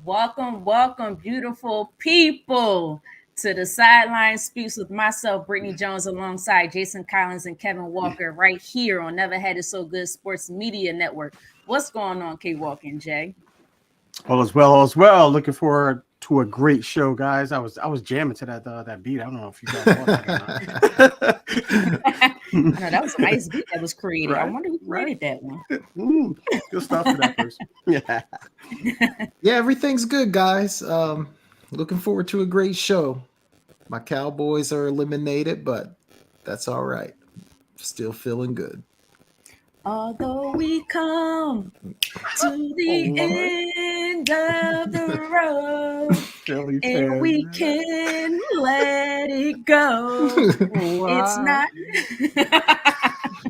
Welcome, beautiful people, to the Sideline Speaks with myself, Brittany Jones, alongside Jason Collins and Kevin Walker, right here on Never Had It So Good Sports Media Network. What's going on, K Walker and Jay? All is well. Looking forward to a great show, guys. I was jamming to that beat. I don't know if you guys want that I know that was a nice beat that was created. I right, wonder who right. created that one. Good stuff for that person. Yeah. Yeah, everything's good, guys. Looking forward to a great show. My Cowboys are eliminated, but that's all right. Still feeling good. Although we come to the Lord. end of the road Philly and fans. we can let it go. It's Wow. not.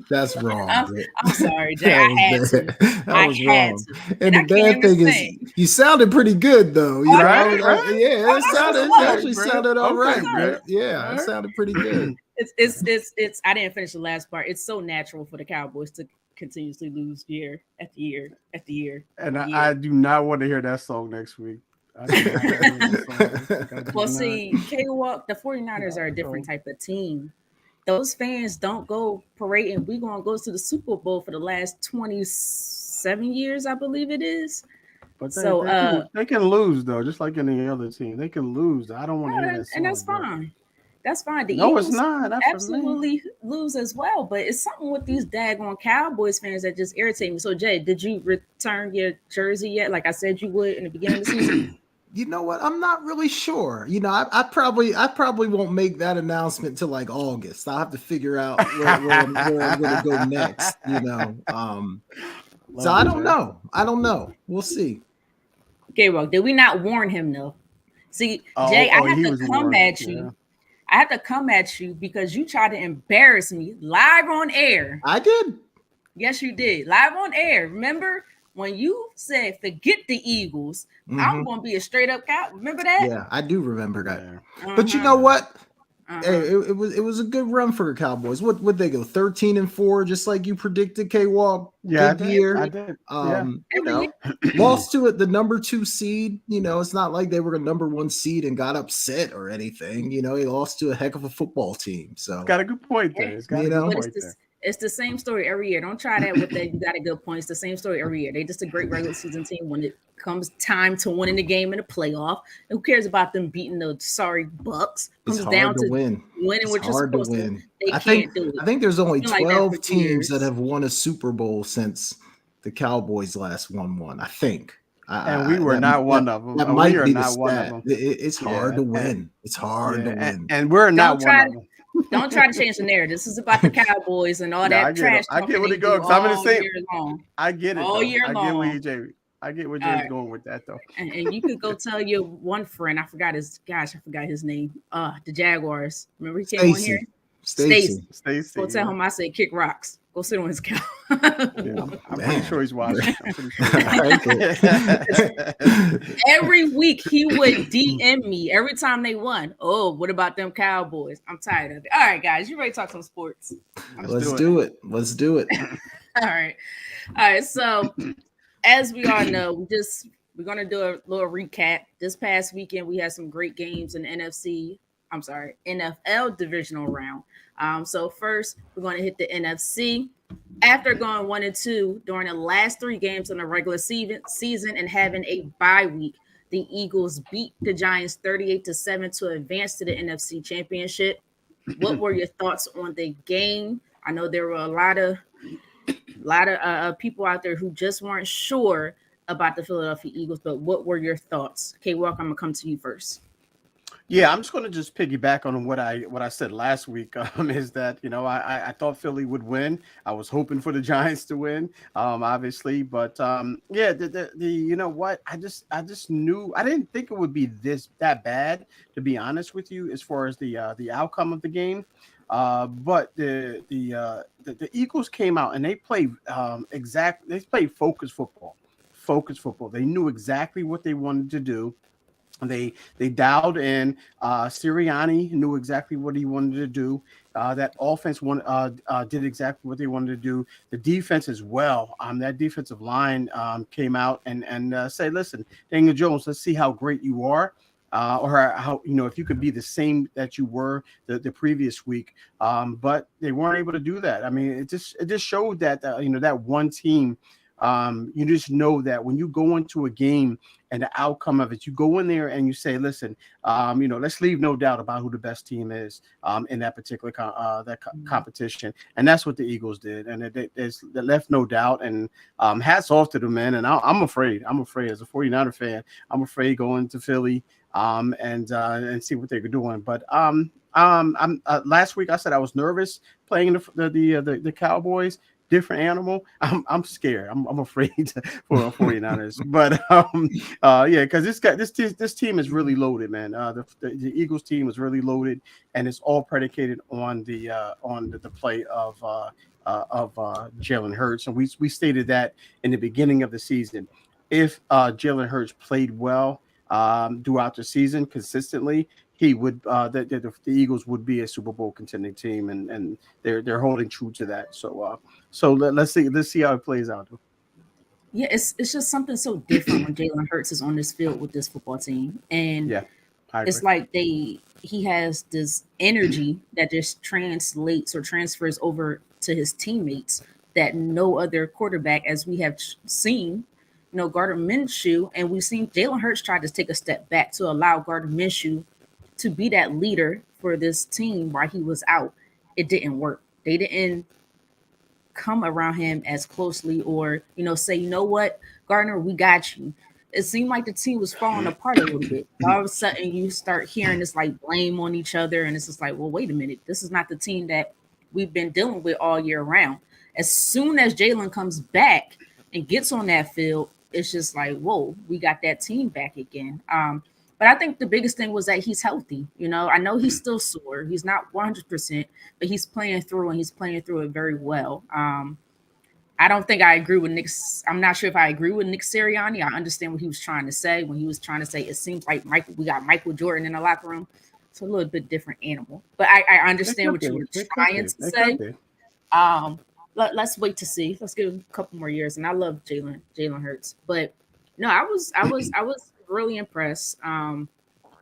That's wrong, I'm, Britt. I'm sorry, Jay. That I was had to. bad. That I was had wrong. to. And And the I can't bad even thing is, sing. you sounded pretty good, though. You Oh, know, I Right, did? right. yeah, Oh, it that's what's sounded, it up. actually Brett. sounded all Okay, right, What's up? Britt. Brett. Yeah, All it right. sounded pretty good. It's. I didn't finish the last part. It's so natural for the Cowboys to continuously lose year after year after year And after I year. do not want to hear that song next week. I do not want to hear that song next week. I do Well, not. see, K-Walk, the 49ers are a different No. type of team. Those fans don't go parading. We going to go to the Super Bowl for the last 27 years, I believe it is. But they, So, they can they can lose though, just like any other team. They can lose. I don't want to hear that and song, that's but fine. That's fine. The no, it's Eagles not. Not for me. absolutely lose as well, but it's something with these daggone Cowboys fans that just irritate me. So, Jay, did you return your jersey yet? Like I said you would in the beginning of the season? You know what? I'm not really sure. I probably won't make that announcement till like August. I'll have to figure out where I'm going to go next. So Love I it, don't Jay. know. I don't know. We'll see. K-Walk, did we not warn him, though? See, Jay, Oh, I oh, have he to was come warned. at Yeah, you. I have to come at you because you tried to embarrass me live on air. I did. Yes, you did. Live on air. Remember when you said, forget the Eagles, I'm Hmm. going to be a straight up cow. Remember that? Yeah, I do remember that. yeah, But you Uh-huh. know yeah. what? Hey, Uh-huh. it was a good run for the Cowboys. What would they go 13-4, just like you predicted? K Walk, Yeah, I good did. year. I Every, did. Yeah. every year. Lost to it the number 2 seed. It's not like they were a number 1 seed and got upset or anything. They lost to a heck of a football team. It's So got a good point there. Yeah. It's got you a good know, But it's point this there. it's the same story every year. Don't try that with that. You got a good point. It's the same story every year. They just a great regular season team. When it comes time to winning the game in the playoff, who cares about them beating the sorry Bucks? it's Comes down hard to to win. winning It's what you're hard to supposed to. win. They I think can't do it. I think there's It's only been like that for 12 teams that years. have won a Super Bowl since the Cowboys last won one. I think. And we were That not that one of them. that We might are be the not one of stat. them. It's hard Yeah, to win. It's hard to yeah, win. and we're not Don't one try of to them. don't try to change the narrative. This is about the Cowboys and all No, I that get him. trash I get talking where they he goes. do 'Cause I'm in the all same. year long. I get it All though. year I get where long. Jay. I get where All Jay's right. going with that though. And you could go tell your one friend, I forgot his name. The Jaguars. Remember he came on here? Stacy. Stacy. Stacy. Go Stacy, tell yeah, him I said kick rocks. Go sit on his couch. yeah. Oh I'm pretty man. sure he's watching. I'm pretty sure he's All right, watching. good. Every week he would DM me every time they won. Oh, what about them Cowboys? I'm tired of it. All right, guys, you ready to talk some sports? Let's Let's do it. do it. Let's do it. All right. All right. So as we all know, we're gonna do a little recap. This past weekend, we had some great games in the NFC. I'm sorry, NFL divisional round. So first, we're gonna hit the NFC. After going 1-2 during the last three games in the regular season and having a bye week, the Eagles beat the Giants 38-7 to advance to the NFC Championship. What were your thoughts on the game? I know there were a lot of people out there who just weren't sure about the Philadelphia Eagles. But what were your thoughts? Okay, Walker, I'm gonna come to you first. Yeah, I'm just going to just piggyback on what I said last week. Is that I thought Philly would win. I was hoping for the Giants to win, obviously, but yeah, the you know what I just knew I didn't think it would be this that bad, to be honest with you, as far as the outcome of the game. But the Eagles came out and they played they played focus football. Focus football. They knew exactly what they wanted to do. They dialed in. Sirianni knew exactly what he wanted to do. That offense did exactly what they wanted to do. The defense as well. That defensive line came out and said, "Listen, Daniel Jones, let's see how great you are." Or how if you could be the same that you were the previous week, but they weren't able to do that. I mean, it just showed that that one team. You just know that when you go into a game and the outcome of it, you go in there and you say, listen, let's leave no doubt about who the best team is in that particular competition. And that's what the Eagles did. And they left no doubt. And hats off to them, man. And I'm afraid as a 49er fan, I'm afraid going to Philly and see what they're doing. But last week I said I was nervous playing the Cowboys. Different animal. I'm scared. I'm afraid for 49ers. But because this team is really loaded, man. The Eagles team is really loaded, and it's all predicated on the play of Jalen Hurts. And we stated that in the beginning of the season. If Jalen Hurts played well throughout the season consistently, he would the Eagles would be a Super Bowl contending team, and they're holding true to that. So let's see how it plays out. Yeah, it's just something so different when Jalen Hurts is on this field with this football team, and Yeah, I it's agree. like he has this energy that just translates or transfers over to his teammates that no other quarterback, as we have seen, Gardner Minshew, and we've seen Jalen Hurts try to take a step back to allow Gardner Minshew to be that leader for this team while he was out. It didn't work. They didn't come around him as closely or, say, you know what, Gardner, we got you. It seemed like the team was falling apart a little bit. All of a sudden, you start hearing this like blame on each other. And it's just like, well, wait a minute. This is not the team that we've been dealing with all year round. As soon as Jalen comes back and gets on that field, it's just like, whoa, we got that team back again. But I think the biggest thing was that he's healthy. I know he's still sore. He's not 100%, but he's playing through and he's playing through it very well. I don't think I agree with Nick. I'm not sure if I agree with Nick Sirianni. I understand what he was trying to say when he was trying to say it seems like we got Michael Jordan in the locker room. It's a little bit different animal, but I understand what you were trying to say. Let's wait to see. Let's give him a couple more years. And I love Jalen Hurts, but no, I was really impressed.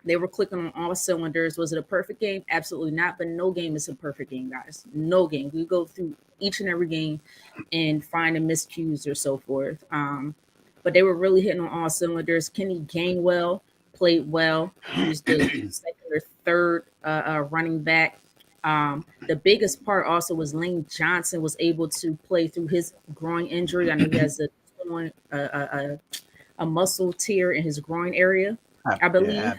They were clicking on all cylinders. Was it a perfect game? Absolutely not. But no game is a perfect game, guys. No game. We go through each and every game and find a miscues or so forth. But they were really hitting on all cylinders. Kenny Gainwell played well. He was the second or third running back. The biggest part also was Lane Johnson was able to play through his groin injury. I know he has a muscle tear in his groin area, I believe.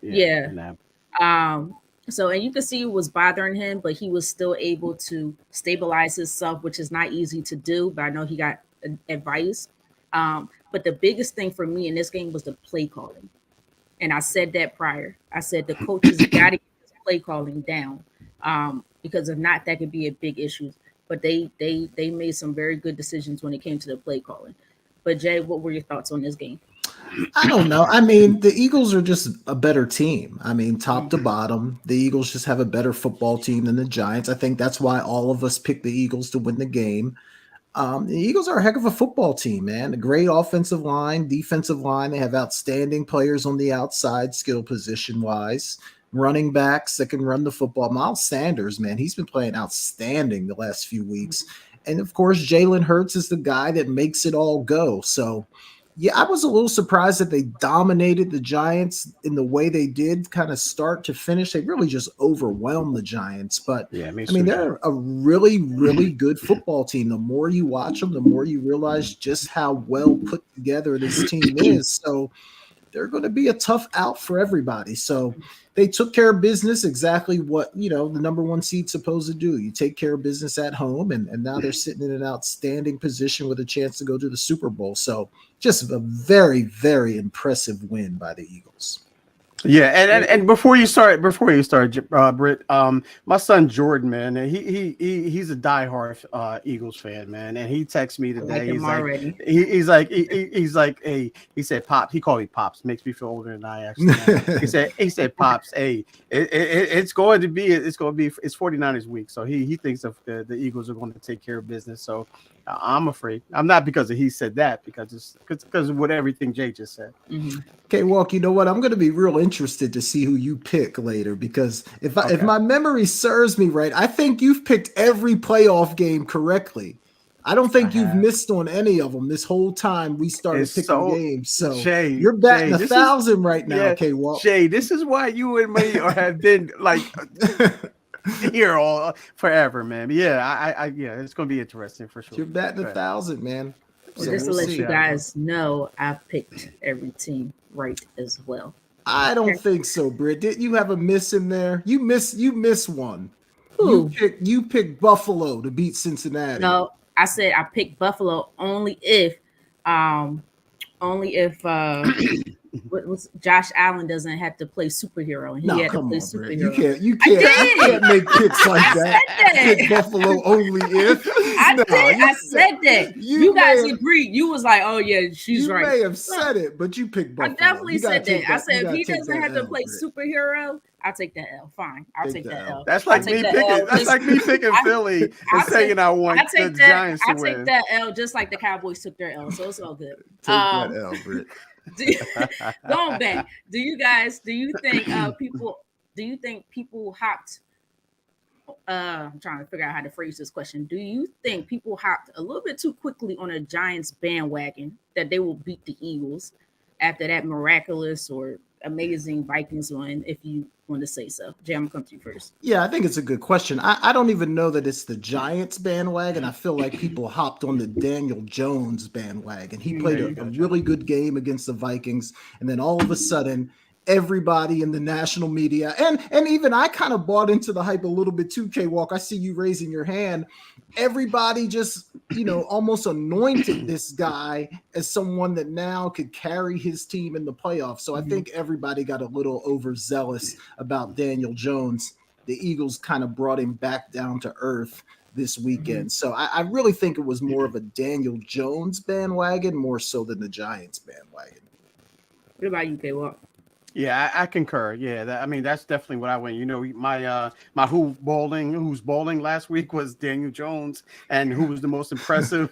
Yeah. And you can see it was bothering him, but he was still able to stabilize himself, which is not easy to do. But I know he got advice. But the biggest thing for me in this game was the play calling. And I said that prior. I said the coaches got to get this play calling down, because if not, that could be a big issue. But they made some very good decisions when it came to the play calling. But Jay, what were your thoughts on this game? I don't know. I mean, the Eagles are just a better team. I mean, top to bottom, the Eagles just have a better football team than the Giants. I think that's why all of us picked the Eagles to win the game. The Eagles are a heck of a football team, man. A great offensive line, defensive line. They have outstanding players on the outside, skill position wise. Running backs that can run the football. Miles Sanders, man, he's been playing outstanding the last few weeks. And of course, Jalen Hurts is the guy that makes it all go. So, yeah, I was a little surprised that they dominated the Giants in the way they did, kind of start to finish. They really just overwhelmed the Giants. But, I mean, they're a really, really good football team. The more you watch them, the more you realize just how well put together this team is. So they're going to be a tough out for everybody. So they took care of business, exactly what, the number one seed's supposed to do. You take care of business at home, and now they're sitting in an outstanding position with a chance to go to the Super Bowl. So just a very, very impressive win by the Eagles. Yeah, and before you start, Britt, my son Jordan, man, he's a diehard Eagles fan, man, and he texted me I like today. him already. He's like, hey, he said, Pop, he called me Pops, makes me feel older than I actually am. He said, Pops, hey, it's going to be, it's 49ers week, so he thinks of the Eagles are going to take care of business. So I'm afraid. I'm not because he said that, because of what everything Jay just said. Mm-hmm. Okay, Walk, you know what? I'm going to be real interested to see who you pick later, because if my memory serves me right, I think you've picked every playoff game correctly. I don't think you've missed on any of them this whole time we started picking games. So you're batting 1,000 right now, K-Walk. Jay, this is why you and me have been like here all forever, man. Yeah, yeah, it's going to be interesting for sure. You're batting 1,000, man. Well, so just to let you guys know, I picked every team right as well. I don't think so, Britt. Didn't you have a miss in there? You miss one. Who? You picked Buffalo to beat Cincinnati. No, I said I picked Buffalo only if what's Josh Allen doesn't have to play superhero, and he had to play superhero. You can't make picks like that. Pick Buffalo only if. I said that. You guys agreed. You was like, oh yeah, she's right. You may have said it, but you picked Buffalo. I definitely said that. I said if he doesn't have to play superhero, I'll take that L. Fine, I'll take that L. That's like me picking. That's like me picking Philly and saying I want the Giants to win. I take that L just like the Cowboys took their L, so it's all good. Take that L, Britt. Going back, do you think people hopped? I'm trying to figure out how to phrase this question. Do you think people hopped a little bit too quickly on a Giants bandwagon that they will beat the Eagles after that miraculous or amazing Vikings win, if you want to say so? Jay, I'm gonna come to you first. Yeah, I think it's a good question. I don't even know that it's the Giants bandwagon. I feel like people hopped on the Daniel Jones bandwagon. He played a really good game against the Vikings, and then all of a sudden, everybody in the national media and even I kind of bought into the hype a little bit too, K-Walk. I see you raising your hand. Everybody just, almost anointed this guy as someone that now could carry his team in the playoffs. So I think everybody got a little overzealous about Daniel Jones. The Eagles kind of brought him back down to earth this weekend. So I really think it was more of a Daniel Jones bandwagon, more so than the Giants bandwagon. What about you, K-Walk? Yeah, I concur. Yeah, that's definitely what I went. My who's bowling last week was Daniel Jones, and who was the most impressive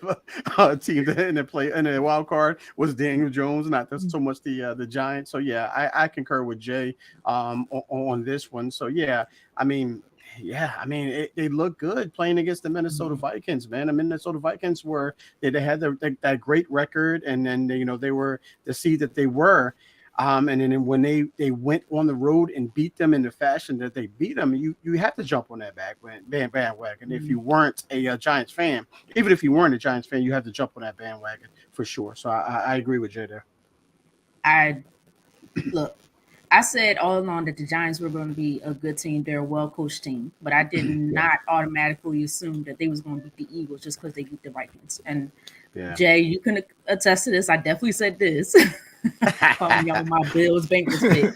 team in the wild card was Daniel Jones, not so much the Giants. So yeah, I concur with Jay on this one. So yeah, they look good playing against the Minnesota Vikings, man. The Minnesota Vikings they had that great record, and then they were the seed that they were. And then when they went on the road and beat them in the fashion that they beat them, you had to jump on that bandwagon. If you weren't a Giants fan, even if you weren't a Giants fan, you had to jump on that bandwagon for sure. So I agree with Jay there. I said all along that the Giants were going to be a good team. They're a well-coached team, but I did not automatically assume that they was going to beat the Eagles just because they beat the Vikings. And Jay, you can attest to this. I definitely said this. Calling y'all my Bills bankers pick.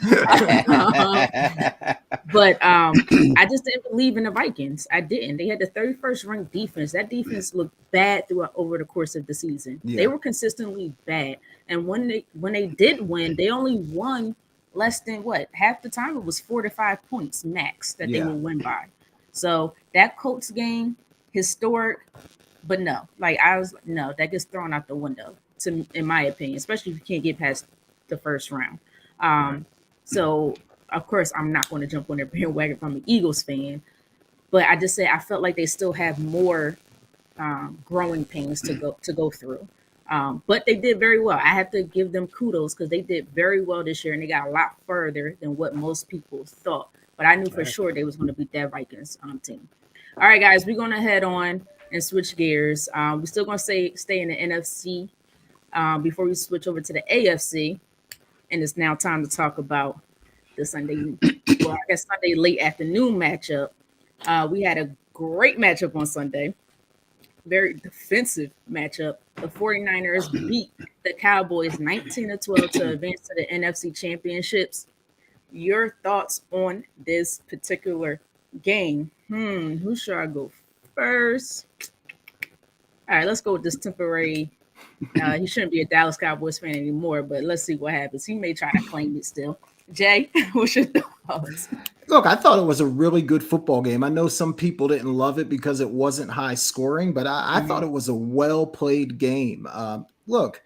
But I just didn't believe in the Vikings. I didn't. They had the 31st ranked defense. That defense looked bad over the course of the season. Yeah. They were consistently bad. And when they did win, they only won less than half the time. It was 4 to 5 points max that they would win by. So that Colts game, historic, but no, that gets thrown out the window. In my opinion, especially if you can't get past the first round. So, of course, I'm not going to jump on their bandwagon if I'm an Eagles fan. But I just say I felt like they still have more growing pains to go through. But they did very well. I have to give them kudos because they did very well this year, and they got a lot further than what most people thought. But I knew for sure they was going to beat that Vikings team. All right, guys, we're going to head on and switch gears. We're still going to stay in the NFC. Before we switch over to the AFC, and it's now time to talk about the Sunday late afternoon matchup. We had a great matchup on Sunday, very defensive matchup. The 49ers beat the Cowboys 19-12 to advance to the NFC Championships. your thoughts on this particular game. Who should I go first? All right, let's go with this temporary. He shouldn't be a Dallas Cowboys fan anymore, but let's see what happens. He may try to claim it still. Jay, what's your thoughts? Look, I thought it was a really good football game. I know some people didn't love it because it wasn't high scoring, but I thought it was a well played game. Look,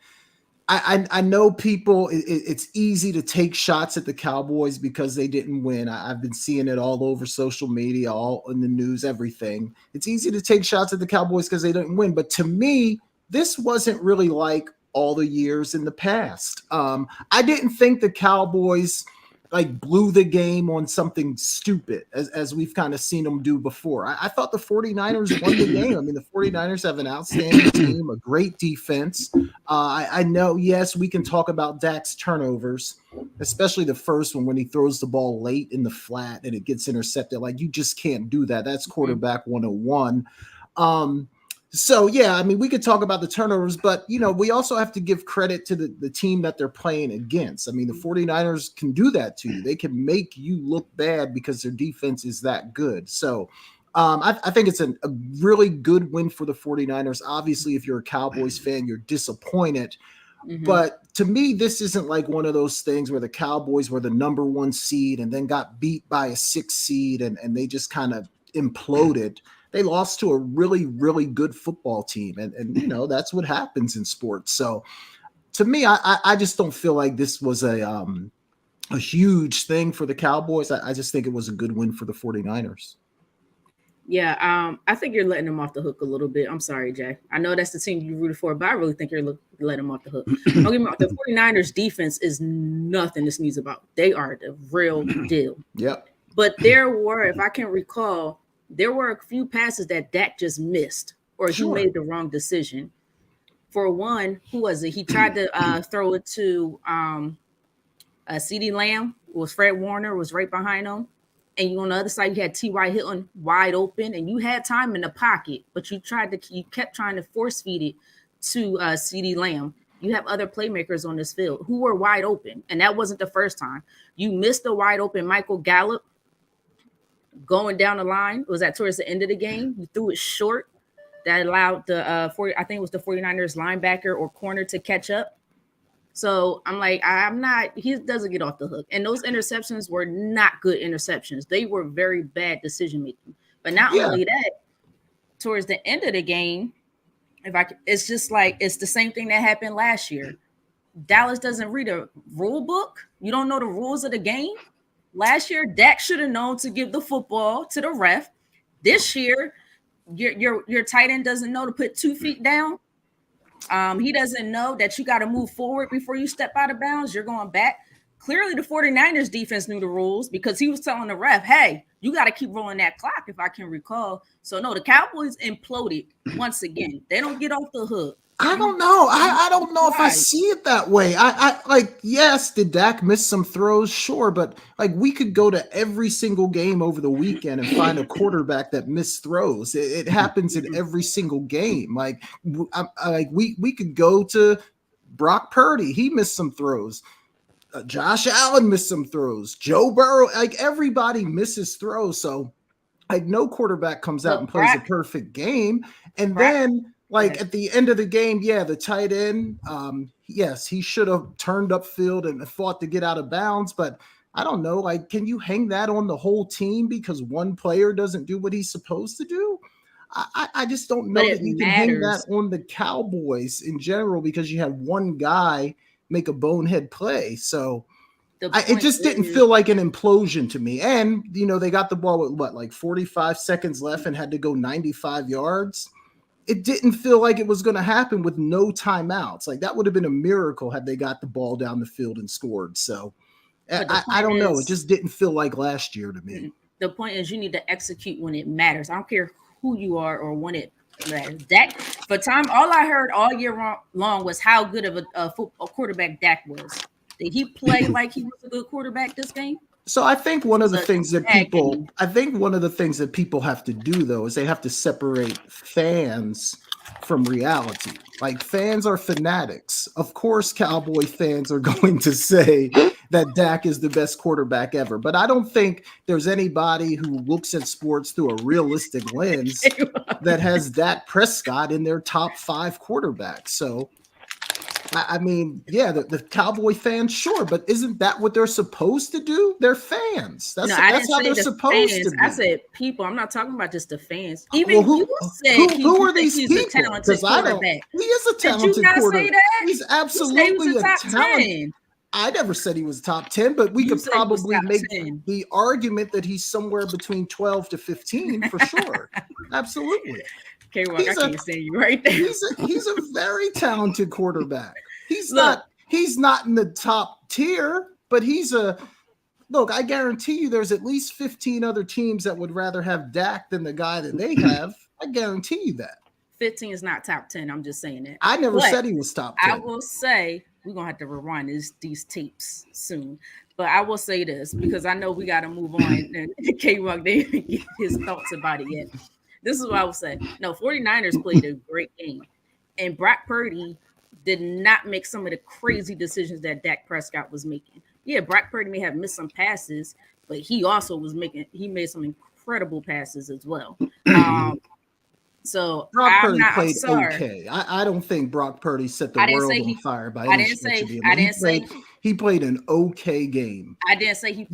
I know people, it's easy to take shots at the Cowboys because they didn't win. I've been seeing it all over social media, all in the news, everything. It's easy to take shots at the Cowboys because they didn't win. But to me, this wasn't really like all the years in the past. I didn't think the Cowboys like blew the game on something stupid as we've kind of seen them do before. I thought the 49ers won the game. I mean, the 49ers have an outstanding team, a great defense. I know, yes, we can talk about Dak's turnovers, especially the first one when he throws the ball late in the flat and it gets intercepted. Like, you just can't do that. That's quarterback 101. So, yeah, I mean, we could talk about the turnovers, but, you know, we also have to give credit to the team that they're playing against. I mean, the 49ers can do that to you. They can make you look bad because their defense is that good. So I think it's a really good win for the 49ers. Obviously, if you're a Cowboys fan, you're disappointed. But to me, this isn't like one of those things where the Cowboys were the number 1 seed and then got beat by a 6 seed and they just kind of imploded. They lost to a really, really good football team. And you know, that's what happens in sports. So to me, I just don't feel like this was a huge thing for the Cowboys. I just think it was a good win for the 49ers. Yeah, I think you're letting them off the hook a little bit. I'm sorry, Jay. I know that's the team you rooted for, but I really think you're letting them off the hook. Don't get me wrong, the 49ers defense is nothing to sneeze about. They are the real deal. Yep. But there were, if I can recall, there were a few passes that Dak just missed or he made the wrong decision. For one, who was it? He tried to throw it to CeeDee Lamb. It was Fred Warner was right behind him. And you on the other side, you had T.Y. Hilton wide open, and you had time in the pocket, but you kept trying to force feed it to CeeDee Lamb. You have other playmakers on this field who were wide open, and that wasn't the first time. You missed the wide open Michael Gallup going down the line. Was that towards the end of the game? You threw it short. That allowed the I think it was the 49ers linebacker or corner to catch up. So I'm like, he doesn't get off the hook. And those interceptions were not good interceptions. They were very bad decision making. But not only that, towards the end of the game, it's just like it's the same thing that happened last year. Dallas doesn't read a rule book. You don't know the rules of the game. Last year, Dak should have known to give the football to the ref. This year, your tight end doesn't know to put 2 feet down. He doesn't know that you got to move forward before you step out of bounds. You're going back. Clearly, the 49ers defense knew the rules because he was telling the ref, hey, you got to keep rolling that clock, if I can recall. So, no, the Cowboys imploded once again. They don't get off the hook. I don't know. I don't know if I see it that way. I like, yes, did Dak miss some throws? Sure. But like, we could go to every single game over the weekend and find a quarterback that missed throws. It happens in every single game. Like, we could go to Brock Purdy. He missed some throws. Josh Allen missed some throws. Joe Burrow, like everybody misses throws. So like no quarterback comes out and plays a perfect game. And then like at the end of the game, the tight end, yes, he should have turned upfield and fought to get out of bounds. But I don't know, like, can you hang that on the whole team because one player doesn't do what he's supposed to do? I just don't know that you can hang that on the Cowboys in general because you have one guy make a bonehead play. So it just didn't feel like an implosion to me. And, you know, they got the ball with like 45 seconds left and had to go 95 yards. It didn't feel like it was going to happen with no timeouts. Like that would have been a miracle had they got the ball down the field and scored. So I don't know. It just didn't feel like last year to me. The point is you need to execute when it matters. I don't care who you are or when it matters. Dak, for time, all I heard all year long was how good of a quarterback Dak was. Did he play like he was a good quarterback this game? So I think one of the things that people have to do though is they have to separate fans from reality. Like fans are fanatics. Of course, Cowboy fans are going to say that Dak is the best quarterback ever. But I don't think there's anybody who looks at sports through a realistic lens that has Dak Prescott in their top 5 quarterbacks. So, I mean, yeah, the Cowboy fans, sure, but isn't that what they're supposed to do? They're fans. That's how they're supposed to be. I said people. I'm not talking about just the fans. Even you said who are these people? Because I don't. He is a talented quarterback. He's absolutely a talented. I never said he was top 10, but we could probably make the argument that he's somewhere between 12 to 15 for sure. Absolutely. Okay, well, I can't stand you right there. He's a very talented quarterback. He's not in the top tier, but look, I guarantee you there's at least 15 other teams that would rather have Dak than the guy that they have. I guarantee you that. 15 is not top 10. I'm just saying it. I never said he was top 10. I will say we're going to have to rewind these tapes soon. But I will say this because I know we got to move on. And K-Rock didn't get his thoughts about it yet. This is what I will say. No, 49ers played a great game. And Brock Purdy did not make some of the crazy decisions that Dak Prescott was making. Yeah, Brock Purdy may have missed some passes, but he also made some incredible passes as well. So Brock Purdy played okay. I don't think Brock Purdy set the world on fire by any stretch of the imagination. He played an okay game. I didn't say he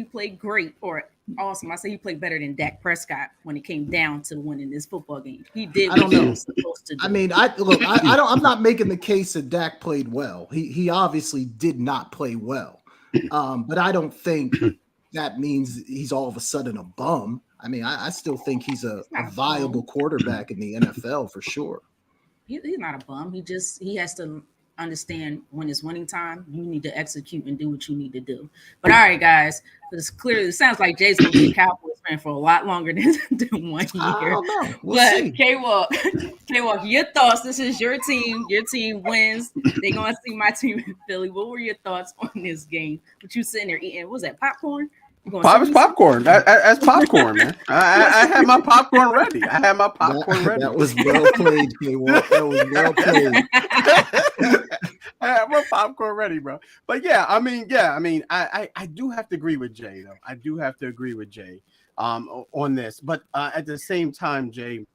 played great or awesome. I say he played better than Dak Prescott when it came down to winning this football game. He did what he was supposed to do. I mean, I'm not making the case that Dak played well. He obviously did not play well. But I don't think that means he's all of a sudden a bum. I mean, I still think he's a viable quarterback in the NFL for sure. He's not a bum. He has to understand when it's winning time. You need to execute and do what you need to do. But all right, guys, it sounds like Jay's going to be a Cowboys fan for a lot longer than 1 year. I don't know. We'll see. K-Walk, your thoughts. This is your team. Your team wins. They're going to see my team in Philly. What were your thoughts on this game? What you sitting there eating? What was that, popcorn? It's popcorn. That's popcorn, man. I had my popcorn ready. Ready. That was well played, K-Walk. That was well played. I have my popcorn ready, bro. But I do have to agree with Jay, though. I do have to agree with Jay on this. But at the same time, Jay,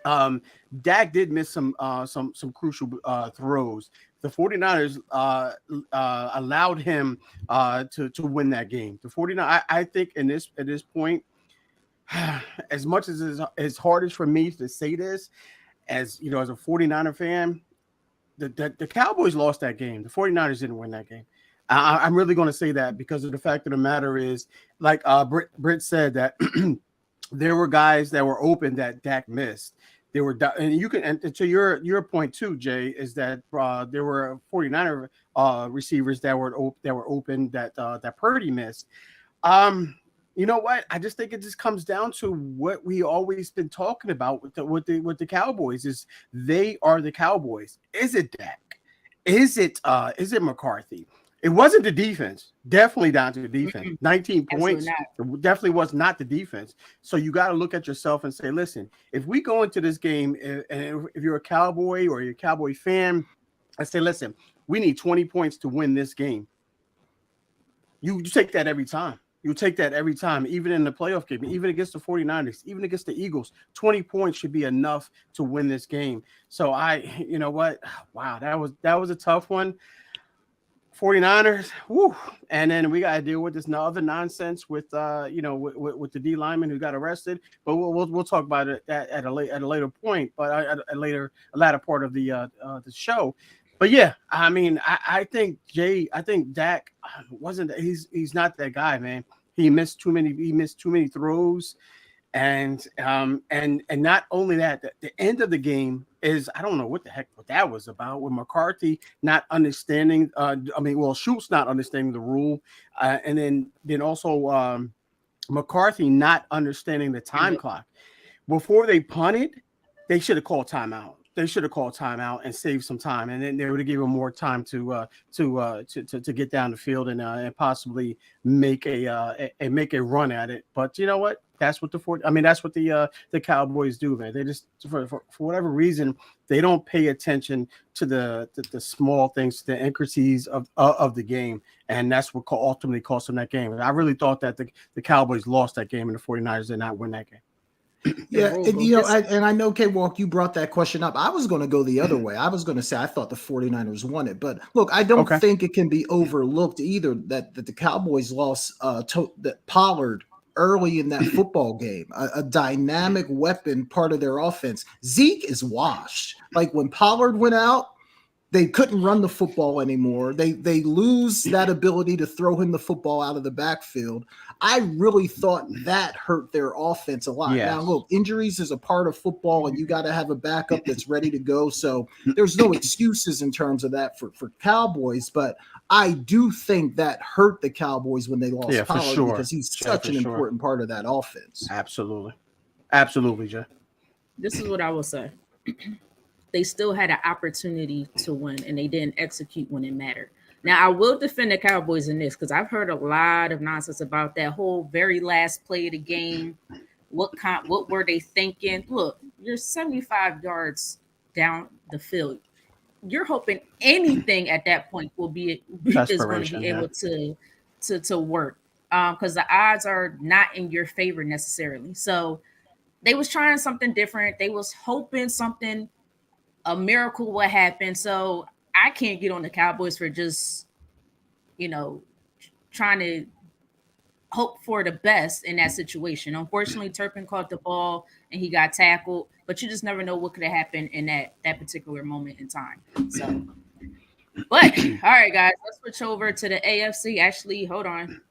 Dak did miss some crucial throws. The 49ers allowed him to win that game. The 49ers, I think at this point, as much as it's hardest for me to say this, as a 49er fan, the Cowboys lost that game. The 49ers didn't win that game. I'm really going to say that because of the fact of the matter is, like Britt said, that there were guys that were open that Dak missed. There were, and to your point too, Jay, is that there were 49er receivers that were open that Purdy missed. You know what? I just think it just comes down to what we always been talking about with the Cowboys is they are the Cowboys. Is it Dak? Is it McCarthy? It wasn't the defense. Definitely not the defense. 19 points. It definitely was not the defense. So you got to look at yourself and say, listen, if we go into this game, and if you're a Cowboy or you're a Cowboy fan, I say, listen, we need 20 points to win this game. You take that every time. You take that every time, even in the playoff game, even against the 49ers, even against the Eagles. 20 points should be enough to win this game. So you know what? Wow, that was a tough one. 49ers, whoo. And then we got to deal with this other nonsense with with the D lineman who got arrested. But we'll talk about it at a later point, but at a latter part of the show. But yeah, I mean, I think Dak wasn't. He's not that guy, man. He missed too many throws, and not only that, the end of the game is, I don't know what that was about, with McCarthy not understanding. Schultz not understanding the rule, and then also McCarthy not understanding the time clock. Before they punted, they should have called timeout. They should have called timeout and saved some time, and then they would have given him more time to get down the field and possibly make a run at it. But you know what? That's what that's what the Cowboys do, man. They just for whatever reason they don't pay attention to the small things, the intricacies of the game, and that's what ultimately cost them that game. And I really thought that the Cowboys lost that game, and the 49ers did not win that game. Yeah, and I know, K-Walk, you brought that question up. I was going to go the other way. I was going to say I thought the 49ers won it. But look, I don't think it can be overlooked either that the Cowboys lost that Pollard early in that football game, a dynamic weapon, part of their offense. Zeke is washed. Like when Pollard went out, they couldn't run the football anymore. They lose that ability to throw him the football out of the backfield. I really thought that hurt their offense a lot. Now, look, injuries is a part of football, and you got to have a backup that's ready to go. So there's no excuses in terms of that for Cowboys. But I do think that hurt the Cowboys when they lost Pollard because he's such an important part of that offense. Absolutely. Absolutely, Jay. This is what I will say. They still had an opportunity to win, and they didn't execute when it mattered. Now, I will defend the Cowboys in this because I've heard a lot of nonsense about that whole very last play of the game. What were they thinking? Look, you're 75 yards down the field. You're hoping anything at that point is going to be able to work because the odds are not in your favor necessarily. So they was trying something different. They was hoping a miracle would happen. So I can't get on the Cowboys for just, trying to hope for the best in that situation. Unfortunately, Turpin caught the ball and he got tackled, but you just never know what could have happened in that particular moment in time. So, but all right, guys, let's switch over to the AFC. Actually, hold on.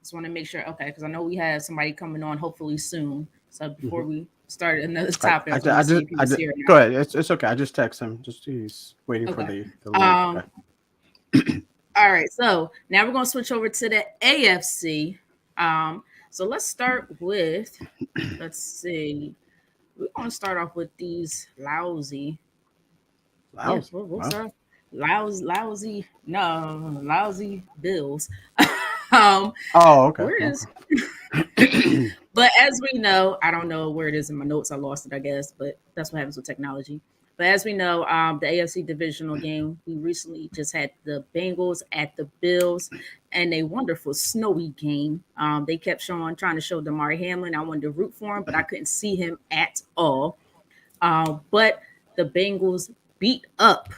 Just want to make sure. Okay, because I know we have somebody coming on hopefully soon. So before we start another topic, go ahead. It's okay. I just text him. He's waiting for the link. All right. So now we're going to switch over to the AFC. So let's start with, let's see. We're going to start off with these lousy Bills. Okay. But as we know, I don't know where it is in my notes. I lost it, I guess, but that's what happens with technology. But as we know, the AFC divisional game, we recently just had the Bengals at the Bills and a wonderful snowy game. They kept trying to show Damar Hamlin. I wanted to root for him, but I couldn't see him at all. But the Bengals beat up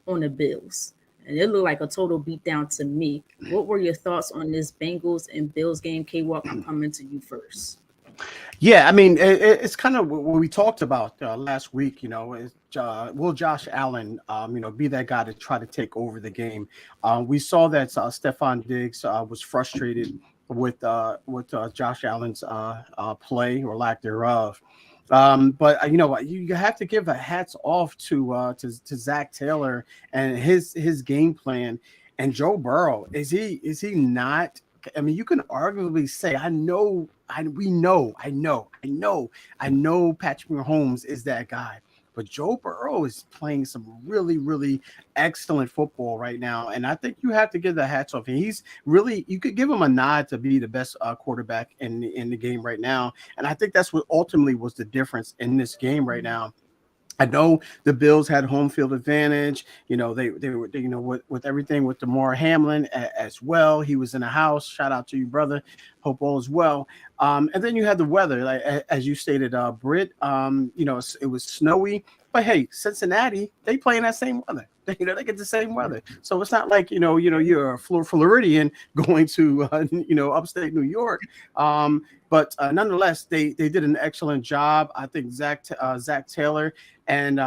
on the Bills. And it looked like a total beatdown to me. What were your thoughts on this Bengals and Bills game? K-Walk, I'm coming to you first. Yeah, I mean, it's kind of what we talked about last week. Will Josh Allen, be that guy to try to take over the game? We saw that Stephon Diggs was frustrated with Josh Allen's play or lack thereof. But you have to give a hats off to Zach Taylor and his game plan. And Joe Burrow, is he not? I mean, you can arguably say, I know Patrick Mahomes is that guy, but Joe Burrow is playing some really, really excellent football right now. And I think you have to give the hats off. He's really, you could give him a nod to be the best quarterback in the game right now. And I think that's what ultimately was the difference in this game right now. I know the Bills had home field advantage. They were, with everything with Damar Hamlin as well. He was in the house. Shout out to you, brother. Hope all is well. And then you had the weather, like as you stated, Britt. It was snowy, but hey, Cincinnati, they play in that same weather. They get the same weather, so it's not like you're a Floridian going to upstate New York. But nonetheless, they did an excellent job. I think Zach Taylor and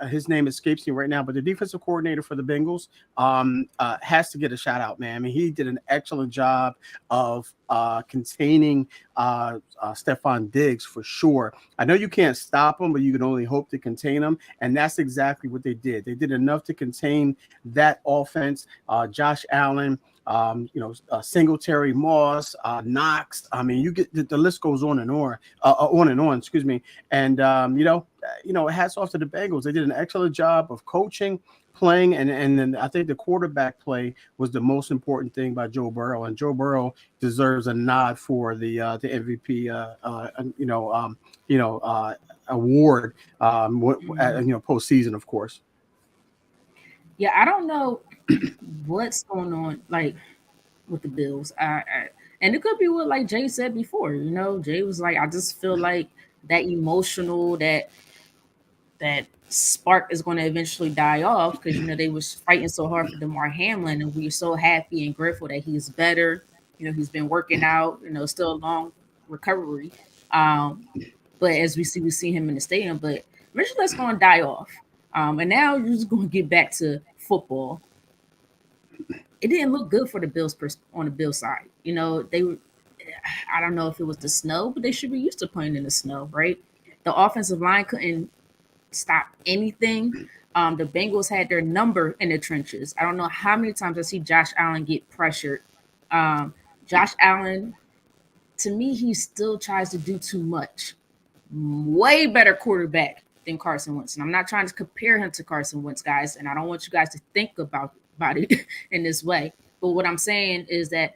his name escapes me right now, but the defensive coordinator for the Bengals has to get a shout out, man. I mean, he did an excellent job of containing Stephon Diggs for sure. I know you can't stop him, but you can only hope to contain him, and that's exactly what they did. They did enough to contain that offense. Josh Allen, Singletary, Moss, Knox. I mean, you get the list goes on and on. Excuse me. And hats off to the Bengals. They did an excellent job of coaching, playing, and then I think the quarterback play was the most important thing by Joe Burrow, and Joe Burrow deserves a nod for the MVP award postseason, of course. Yeah, I don't know what's going on like with the Bills. And it could be what like Jay said before. Jay was like, I just feel like that emotional that spark is going to eventually die off because they was fighting so hard for DeMar Hamlin, and we're so happy and grateful that he's better. He's been working out. Still a long recovery. But as we see him in the stadium, but eventually that's going to die off. And now you're just going to get back to football. It didn't look good for the Bills on the Bills side. They were. I don't know if it was the snow, but they should be used to playing in the snow, right? The offensive line couldn't stop anything. The Bengals had their number in the trenches. I don't know how many times I see Josh Allen get pressured. Josh Allen, to me, he still tries to do too much. Way better quarterback than Carson Wentz. And I'm not trying to compare him to Carson Wentz, guys, and I don't want you guys to think about it in this way. But what I'm saying is that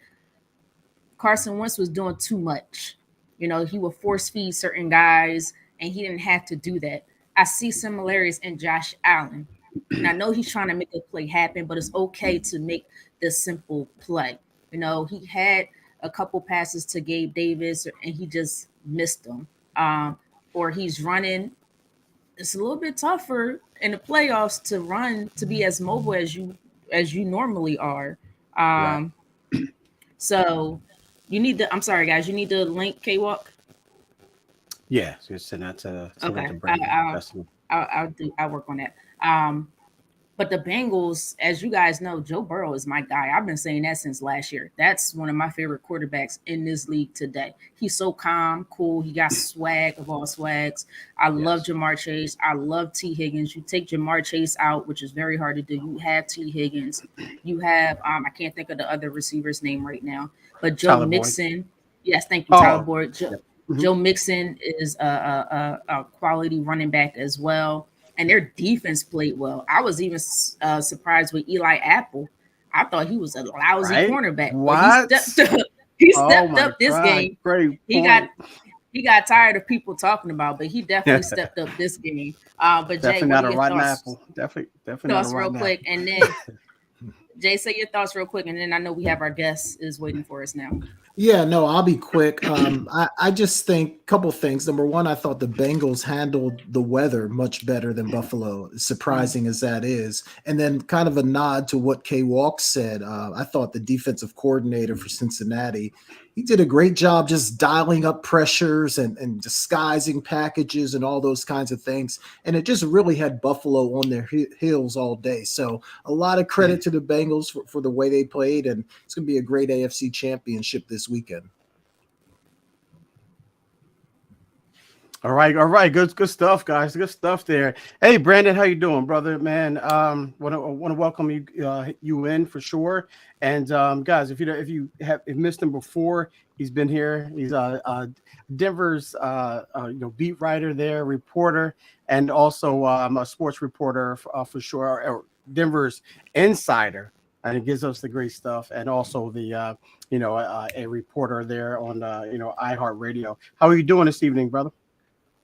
Carson Wentz was doing too much. He would force feed certain guys, and he didn't have to do that. I see similarities in Josh Allen. And I know he's trying to make a play happen, but it's okay to make the simple play. He had a couple passes to Gabe Davis, and he just missed them. Or he's running. It's a little bit tougher in the playoffs to run, to be as mobile as you normally are. Right. So you need to. I'm sorry, guys. You need to link K-Walk. Yeah, so send that to Britne. I'll work on that. But the Bengals, as you guys know, Joe Burrow is my guy. I've been saying that since last year. That's one of my favorite quarterbacks in this league today. He's so calm, cool. He got swag of all swags. I love Jamar Chase. I love T. Higgins. You take Jamar Chase out, which is very hard to do. You have T. Higgins. You have I can't think of the other receiver's name right now, but Joe Tyler Mixon. Boyd. Yes, thank you, Tyler Boyd. Joe Mixon is a quality running back as well. And their defense played well. I was even surprised with Eli Apple. I thought he was a lousy cornerback. What? He stepped up this game. Great he got tired of people talking about, but he definitely stepped up this game. But definitely Jay, not a rotten apple. Definitely thoughts not a real rotten quick, apple. and then Jay, say your thoughts real quick, and then I know we have our guest is waiting for us now. Yeah, no, I'll be quick. I just think a couple things. Number one, I thought the Bengals handled the weather much better than Buffalo, as surprising as that is. And then kind of a nod to what K-Walk said. I thought the defensive coordinator for Cincinnati, he did a great job just dialing up pressures and disguising packages and all those kinds of things. And it just really had Buffalo on their heels all day. So a lot of credit to the Bengals for the way they played. And it's going to be a great AFC championship this weekend. All right. Good stuff, guys. Good stuff there. Hey, Brandon, how you doing, brother? Man, want to welcome you in for sure. And guys, if you have missed him before, he's been here. He's Denver's beat writer there, reporter, and also a sports reporter for sure. Or Denver's insider. And it gives us the great stuff, and also the a reporter there on iHeartRadio. How are you doing this evening, brother?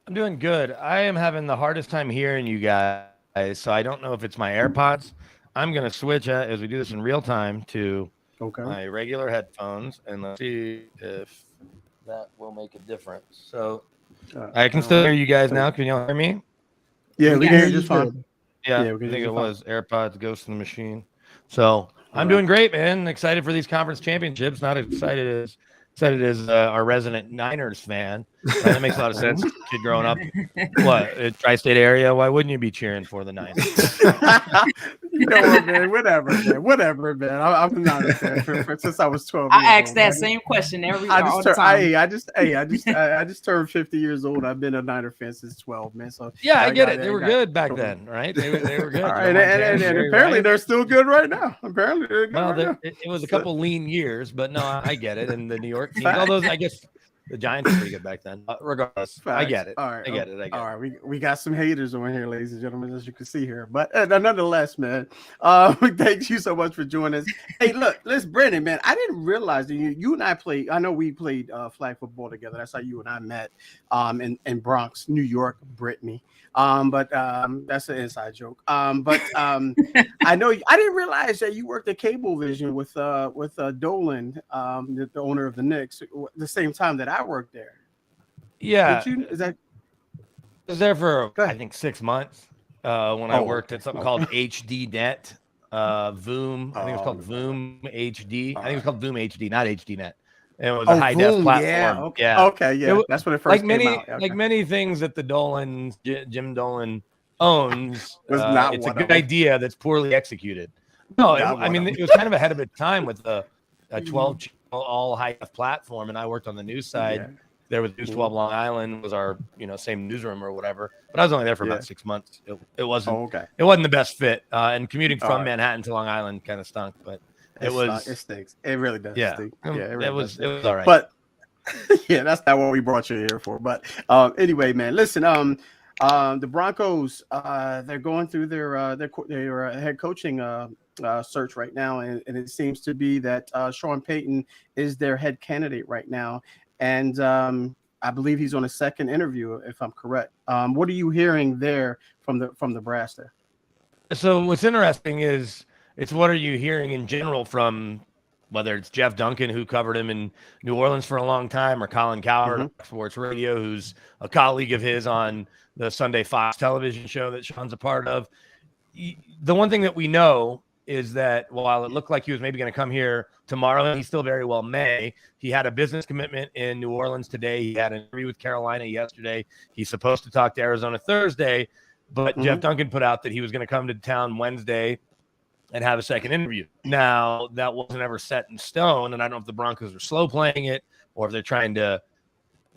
I'm doing good. I am having the hardest time hearing you guys, so I don't know if it's my AirPods. I'm going to switch as we do this in real time to my regular headphones, and let's see if that will make a difference. So I can still hear you guys now. Can you hear me? Yeah, we can hear you just fine. Yeah, I think it was AirPods, Ghost in the Machine. So I'm doing great, man. Excited for these conference championships. Not excited as our resident Niners fan. That makes a lot of sense. Kid growing up, tri-state area. Why wouldn't you be cheering for the Niners? You know what, man? Whatever, man. I'm a Niners fan since I was 12. I asked that same question all the time. I just turned 50 years old. I've been a Niner fan since 12, man. So yeah, I get it. They were good back then, right? They were good. All right, and apparently they're still good right now. Apparently they're good. Well, it was a couple lean years, but no, I get it. And the New York teams, all those, I guess the Giants were pretty good back then. Regardless, Facts. I get it. All right, I get it. All right, we got some haters on here, ladies and gentlemen, as you can see here. But nonetheless, man, thank you so much for joining us. Hey, look, let's Brandon, man. I didn't realize that you and I played. I know we played flag football together. That's how you and I met in Bronx, New York, Britne. But that's an inside joke. But I know I didn't realize that you worked at Cablevision with Dolan, the owner of the Knicks, the same time that I worked there. Yeah. Did you? Is that? I was there for I think 6 months when I worked at something called HD Net, Voom. I think it was called Voom HD. I think it was called Voom HD, not HD Net. And it was a high def platform. Okay. That's when it first came out. Like many things that the Dolan, Jim Dolan owns, not it's a one good of them. idea that's poorly executed. No, I mean it was kind of ahead of its time with a 12 channel all high def platform, and I worked on the news side. Yeah. There was News 12 Long Island was our same newsroom or whatever, but I was only there for about 6 months. It wasn't it wasn't the best fit, and commuting from Manhattan to Long Island kind of stunk, but it stinks. It really does. Stink. It was all right. But yeah, that's not what we brought you here for. But anyway, man, listen. The Broncos, they're going through their head coaching search right now, and it seems to be that Sean Payton is their head candidate right now, and I believe he's on a second interview, if I'm correct. What are you hearing there from the brass there? So what's interesting is it's what are you hearing in general from whether it's Jeff Duncan, who covered him in New Orleans for a long time, or Colin Cowherd on Sports Radio, who's a colleague of his on the Sunday Fox television show that Sean's a part of. The one thing that we know is that while it looked like he was maybe going to come here tomorrow, and he still very well may, he had a business commitment in New Orleans today. He had an interview with Carolina yesterday. He's supposed to talk to Arizona Thursday, but Jeff Duncan put out that he was going to come to town Wednesday and have a second interview. Now, that wasn't ever set in stone, and I don't know if the Broncos are slow playing it or if they're trying to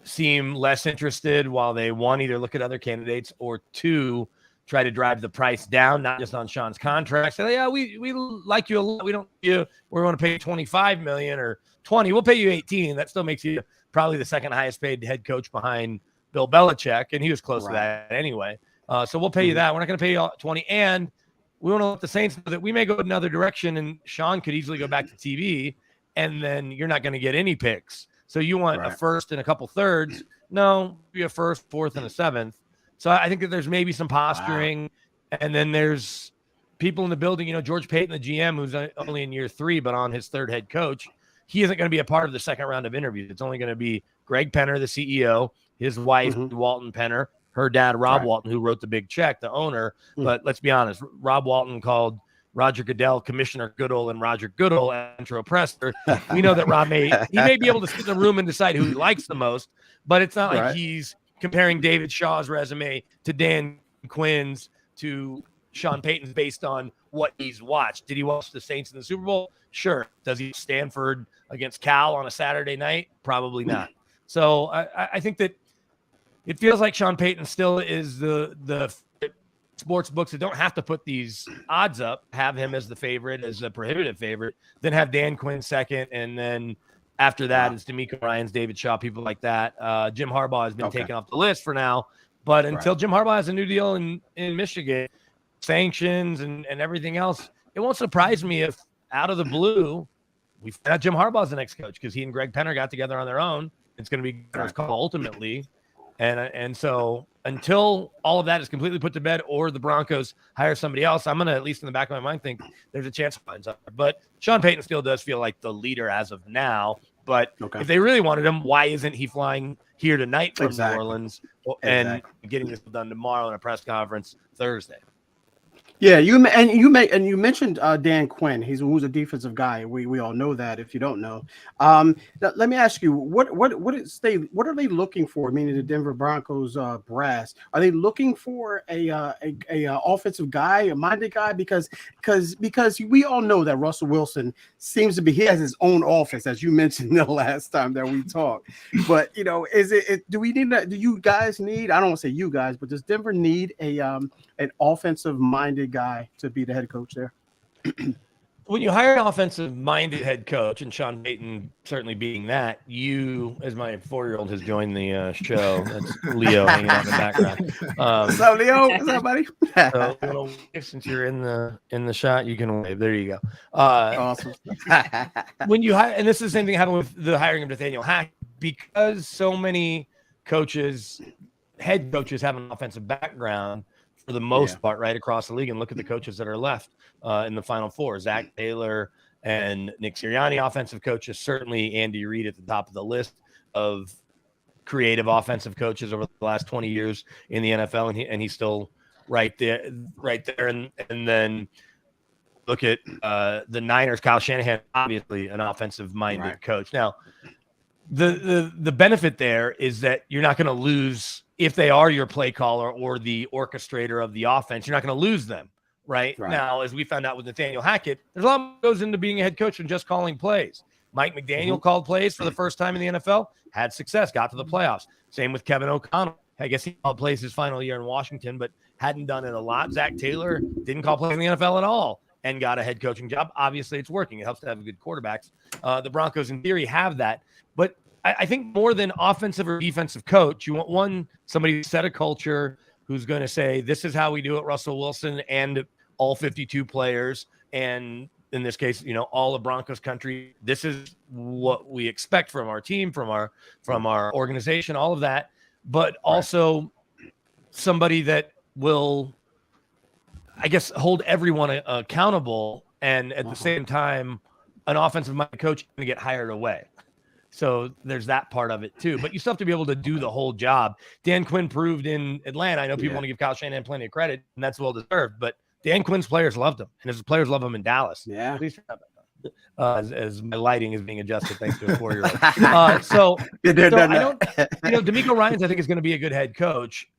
seem less interested while they, one, either look at other candidates, or two, try to drive the price down, not just on Sean's contract. Say, yeah, we like you a lot. We don't we're going to pay you $25 million or $20. We'll pay you $18. That still makes you probably the second highest paid head coach behind Bill Belichick, and he was close to that anyway. So we'll pay you that. We're not going to pay you all $20, and we want to let the Saints know that we may go another direction, and Sean could easily go back to TV, and then you're not going to get any picks. So you want a first and a couple thirds? No, be a first, fourth, and a seventh. So I think that there's maybe some posturing, and then there's people in the building. George Payton, the GM, who's only in year 3, but on his third head coach, he isn't going to be a part of the second round of interviews. It's only going to be Greg Penner, the CEO, his wife, Walton Penner, her dad, Rob Walton, who wrote the big check, the owner. But let's be honest, Rob Walton called Roger Goodell Commissioner Goodell and Roger Goodell Antro Presser. We know that Rob may be able to sit in the room and decide who he likes the most, but it's not like he's comparing David Shaw's resume to Dan Quinn's to Sean Payton's based on what he's watched. Did he watch the Saints in the Super Bowl? Sure. Does he Stanford against Cal on a Saturday night? Probably not. So I think that it feels like Sean Payton still is the sports books that don't have to put these odds up, have him as the favorite, as a prohibitive favorite, then have Dan Quinn second, and then after that it's DeMeco Ryans, David Shaw, people like that. Jim Harbaugh has been taken off the list for now, but until Jim Harbaugh has a new deal in Michigan, sanctions and everything else, it won't surprise me if out of the blue we find out Jim Harbaugh is the next coach, because he and Greg Penner got together on their own. It's going to be what's called ultimately. And so until all of that is completely put to bed, or the Broncos hire somebody else, I'm going to, at least in the back of my mind, think there's a chance to find something. But Sean Payton still does feel like the leader as of now. But if they really wanted him, why isn't he flying here tonight from New Orleans and getting this done tomorrow in a press conference Thursday? Yeah, you mentioned Dan Quinn. Who's a defensive guy. We all know that. If you don't know, let me ask you, what are they looking for? Meaning the Denver Broncos brass, are they looking for a offensive guy, a minded guy? Because we all know that Russell Wilson seems to be, he has his own offense, as you mentioned the last time that we talked. But do you guys need? I don't want to say you guys, but does Denver need an offensive minded guy to be the head coach there? when you hire an offensive-minded head coach, and Sean Payton certainly being that, you, as my 4-year-old has joined the show, that's Leo hanging out in the background. What's up, Leo? What's up, buddy? So, since you're in the shot, you can wave. There you go. Awesome. When you hire, and this is the same thing happened with the hiring of Nathaniel Hackett, because so many head coaches have an offensive background for the most part, right across the league. And look at the coaches that are left in the Final Four: Zach Taylor and Nick Sirianni, offensive coaches. Certainly, Andy Reid at the top of the list of creative offensive coaches over the last 20 years in the NFL, and he's still right there. And then look at the Niners. Kyle Shanahan, obviously an offensive-minded coach. Now, the benefit there is that you're not going to lose. If they are your play caller or the orchestrator of the offense, you're not going to lose them, right? Now, as we found out with Nathaniel Hackett, there's a lot that goes into being a head coach and just calling plays. Mike McDaniel called plays for the first time in the NFL, had success, got to the playoffs. Same with Kevin O'Connell. I guess he called plays his final year in Washington, but hadn't done it a lot. Zach Taylor didn't call plays in the NFL at all and got a head coaching job. Obviously, it's working. It helps to have good quarterbacks. The Broncos, in theory, have that. But I think more than offensive or defensive coach, you want somebody who set a culture, who's going to say, this is how we do it, Russell Wilson and all 52 players. And in this case, all of Broncos country, this is what we expect from our team, from our organization, all of that. But also somebody that will, I guess, hold everyone accountable. And at the same time, an offensive-minded coach is going to get hired away. So there's that part of it too, but you still have to be able to do the whole job. Dan Quinn proved in Atlanta. I know people want to give Kyle Shanahan plenty of credit, and that's well deserved, but Dan Quinn's players loved him, and his players love him in Dallas. Yeah. As my lighting is being adjusted thanks to a 4-year-old. So I don't, DeMeco Ryans, I think, is going to be a good head coach,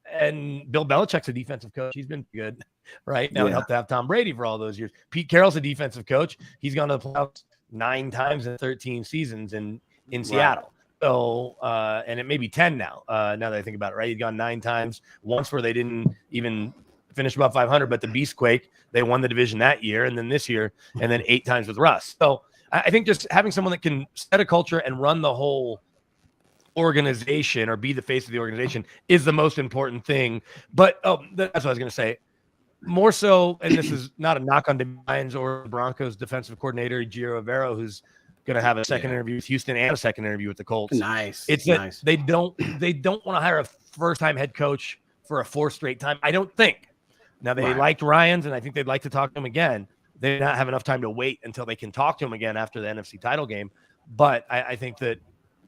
and Bill Belichick's a defensive coach. He's been good, right? Now it helped to have Tom Brady for all those years. Pete Carroll's a defensive coach. He's gone to the playoffs 9 times in 13 seasons in Seattle. So, and it may be 10 now, now that I think about it, right? He's gone 9 times, once where they didn't even finish above 500, but the Beastquake, they won the division that year, and then this year, and then 8 times with Russ. So I think just having someone that can set a culture and run the whole organization or be the face of the organization is the most important thing. But that's what I was going to say. More so, and this is not a knock on DeMines or Broncos defensive coordinator Gio Rivera, who's going to have a second interview with Houston and a second interview with the Colts. Nice. It's that they don't want to hire a first-time head coach for a 4th straight time. I don't think. Now, they liked Ryans, and I think they'd like to talk to him again. They not have enough time to wait until they can talk to him again after the NFC title game. But I think that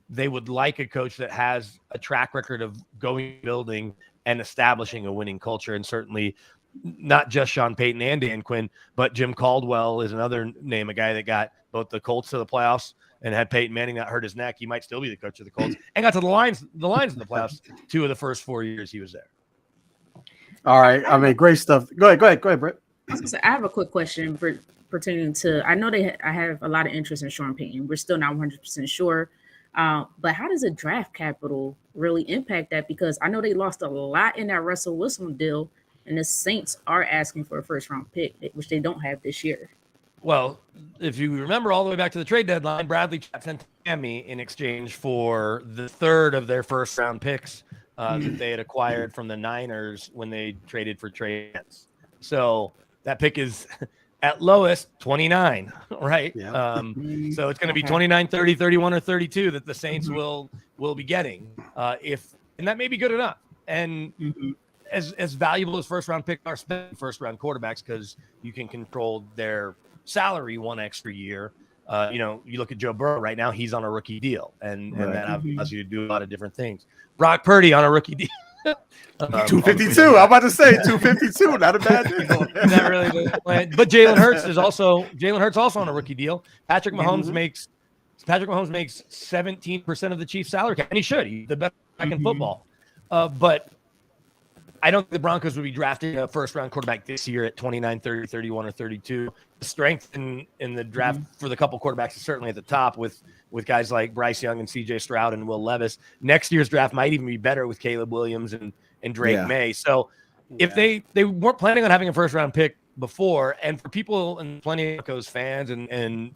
they would like a coach that has a track record of going, building, and establishing a winning culture, and certainly not just Sean Payton and Dan Quinn, but Jim Caldwell is another name, a guy that got both the Colts to the playoffs and had Peyton Manning not hurt his neck. He might still be the coach of the Colts, and got to the Lions in the playoffs 2 of the first 4 years he was there. All right. I mean, great stuff. Go ahead, Britt. So I have a quick question pertaining to, I know I have a lot of interest in Sean Payton. We're still not 100% sure. But how does a draft capital really impact that? Because I know they lost a lot in that Russell Wilson deal, and the Saints are asking for a first-round pick, which they don't have this year. Well, if you remember all the way back to the trade deadline, Bradley sent to Miami in exchange for the 3rd of their first-round picks that they had acquired from the Niners when they traded for Trey Lance. So that pick is at lowest 29, right? Yeah. So it's going to be 29, 30, 31, or 32 that the Saints will be getting. And that may be good enough. And as valuable as first-round picks are, spending first-round quarterbacks, because you can control their salary 1 extra year. You look at Joe Burrow right now; he's on a rookie deal, and that allows you to do a lot of different things. Brock Purdy on a rookie deal. 252. I'm about to say 252. Not a bad deal. Not really, but Jalen Hurts also on a rookie deal. Patrick Mahomes makes 17% of the Chiefs' salary cap, and he should. He's the best back in football. But I don't think the Broncos would be drafting a first-round quarterback this year at 29, 30, 31, or 32. The strength in the draft for the couple quarterbacks is certainly at the top with guys like Bryce Young and C.J. Stroud and Will Levis. Next year's draft might even be better with Caleb Williams and Drake May. So if they weren't planning on having a first-round pick before. And for people and plenty of Broncos fans and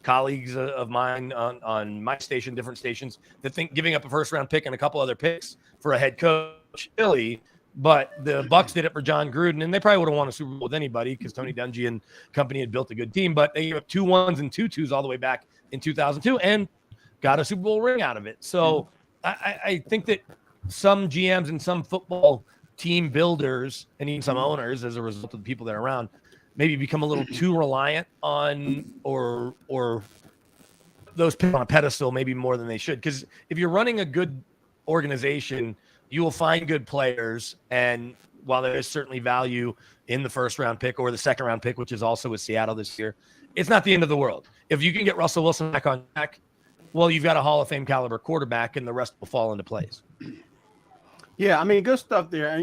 colleagues of mine on my station, different stations, that think giving up a first round pick and a couple other picks for a head coach, Philly. But the Bucs did it for John Gruden, and they probably would have won a Super Bowl with anybody because Tony Dungy and company had built a good team. But they gave up 2 1s and 2 2s all the way back in 2002 and got a Super Bowl ring out of it. So I think that some GMs and some football team builders and even some owners, as a result of the people that are around, maybe become a little too reliant on or those people on a pedestal maybe more than they should. Because if you're running a good organization, you will find good players. And while there is certainly value in the first round pick or the second round pick, which is also with Seattle this year, it's not the end of the world. If you can get Russell Wilson back on track, well, you've got a Hall of Fame caliber quarterback, and the rest will fall into place. Yeah, I mean, good stuff there. I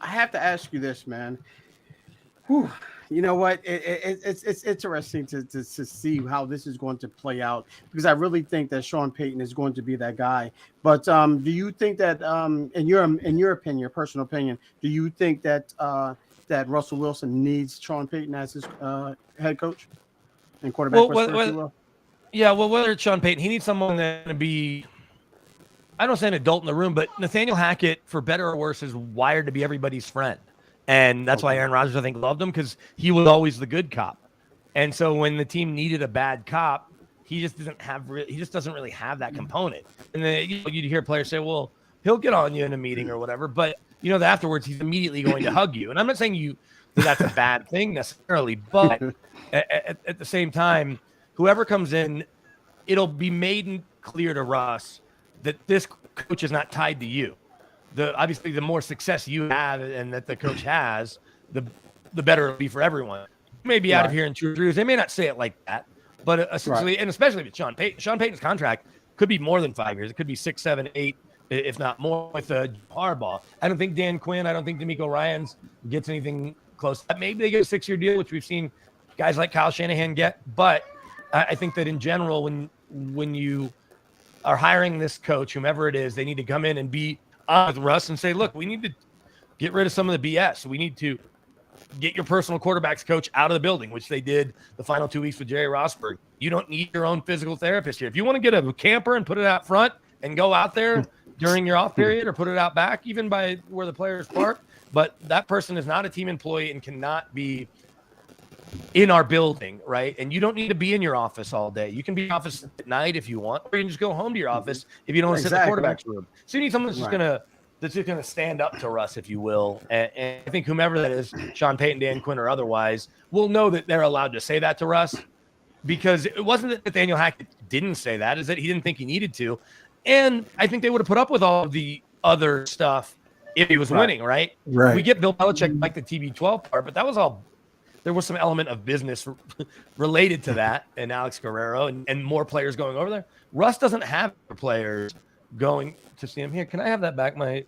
have to ask you this, man. Whew. You know what? It's interesting to see how this is going to play out, because I really think that Sean Payton is going to be that guy. But do you think that, in your opinion, your personal opinion, do you think that that Russell Wilson needs Sean Payton as his head coach and quarterback? Whether it's Sean Payton, he needs someone that's going to be, I don't say an adult in the room, but Nathaniel Hackett, for better or worse, is wired to be everybody's friend. And that's why Aaron Rodgers, I think, loved him, because he was always the good cop. And so when the team needed a bad cop, he just doesn't really have that component. And then you'd hear players say, well, he'll get on you in a meeting or whatever, but that afterwards he's immediately going to hug you. And I'm not saying that's a bad thing necessarily, but at the same time, whoever comes in, it'll be made clear to Russ that this coach is not tied to you. Obviously, the more success you have and that the coach has, the better it'll be for everyone. You may be out of here in 2 or 3 years. They may not say it like that, but essentially, and especially with Sean Payton's contract could be more than 5 years. It could be 6, 7, 8, if not more, with Harbaugh. I don't think Dan Quinn, I don't think DeMeco Ryans gets anything close to that. Maybe they get a 6-year deal, which we've seen guys like Kyle Shanahan get. But I think that in general, when you are hiring this coach, whomever it is, they need to come in and be with Russ and say, look, we need to get rid of some of the BS. We need to get your personal quarterbacks coach out of the building, which they did the final 2 weeks with Jerry Rosberg. You don't need your own physical therapist here. If you want to get a camper and put it out front and go out there during your off period, or put it out back, even by where the players park, but that person is not a team employee and cannot be in our building, right? And you don't need to be in your office all day. You can be in office at night if you want, or you can just go home to your office if you don't want to sit in the quarterback's room. So you need someone that's just gonna stand up to Russ, if you will. And I think whomever that is, Sean Payton, Dan Quinn, or otherwise, will know that they're allowed to say that to Russ, because it wasn't that Nathaniel Hackett didn't say that, is that he didn't think he needed to. And I think they would have put up with all of the other stuff if he was winning, right? We get Bill Belichick like the TB12 part, but that was all. There was some element of business related to that, and Alex Guerrero and more players going over there. Russ doesn't have players going to see him. Here, can I have that back? I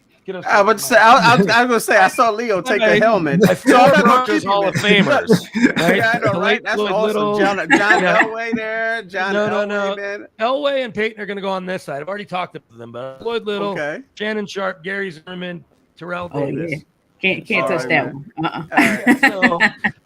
was going to say, I saw Leo take the helmet. I saw Broncos Hall of Famers. Right? Yeah, I know, right? That's awesome. John Elway there. No. Man. Elway and Peyton are going to go on this side. I've already talked to them, but Lloyd Little, Shannon Sharp, Gary Zimmerman, Terrell Davis. Yeah. Can't touch that one. So,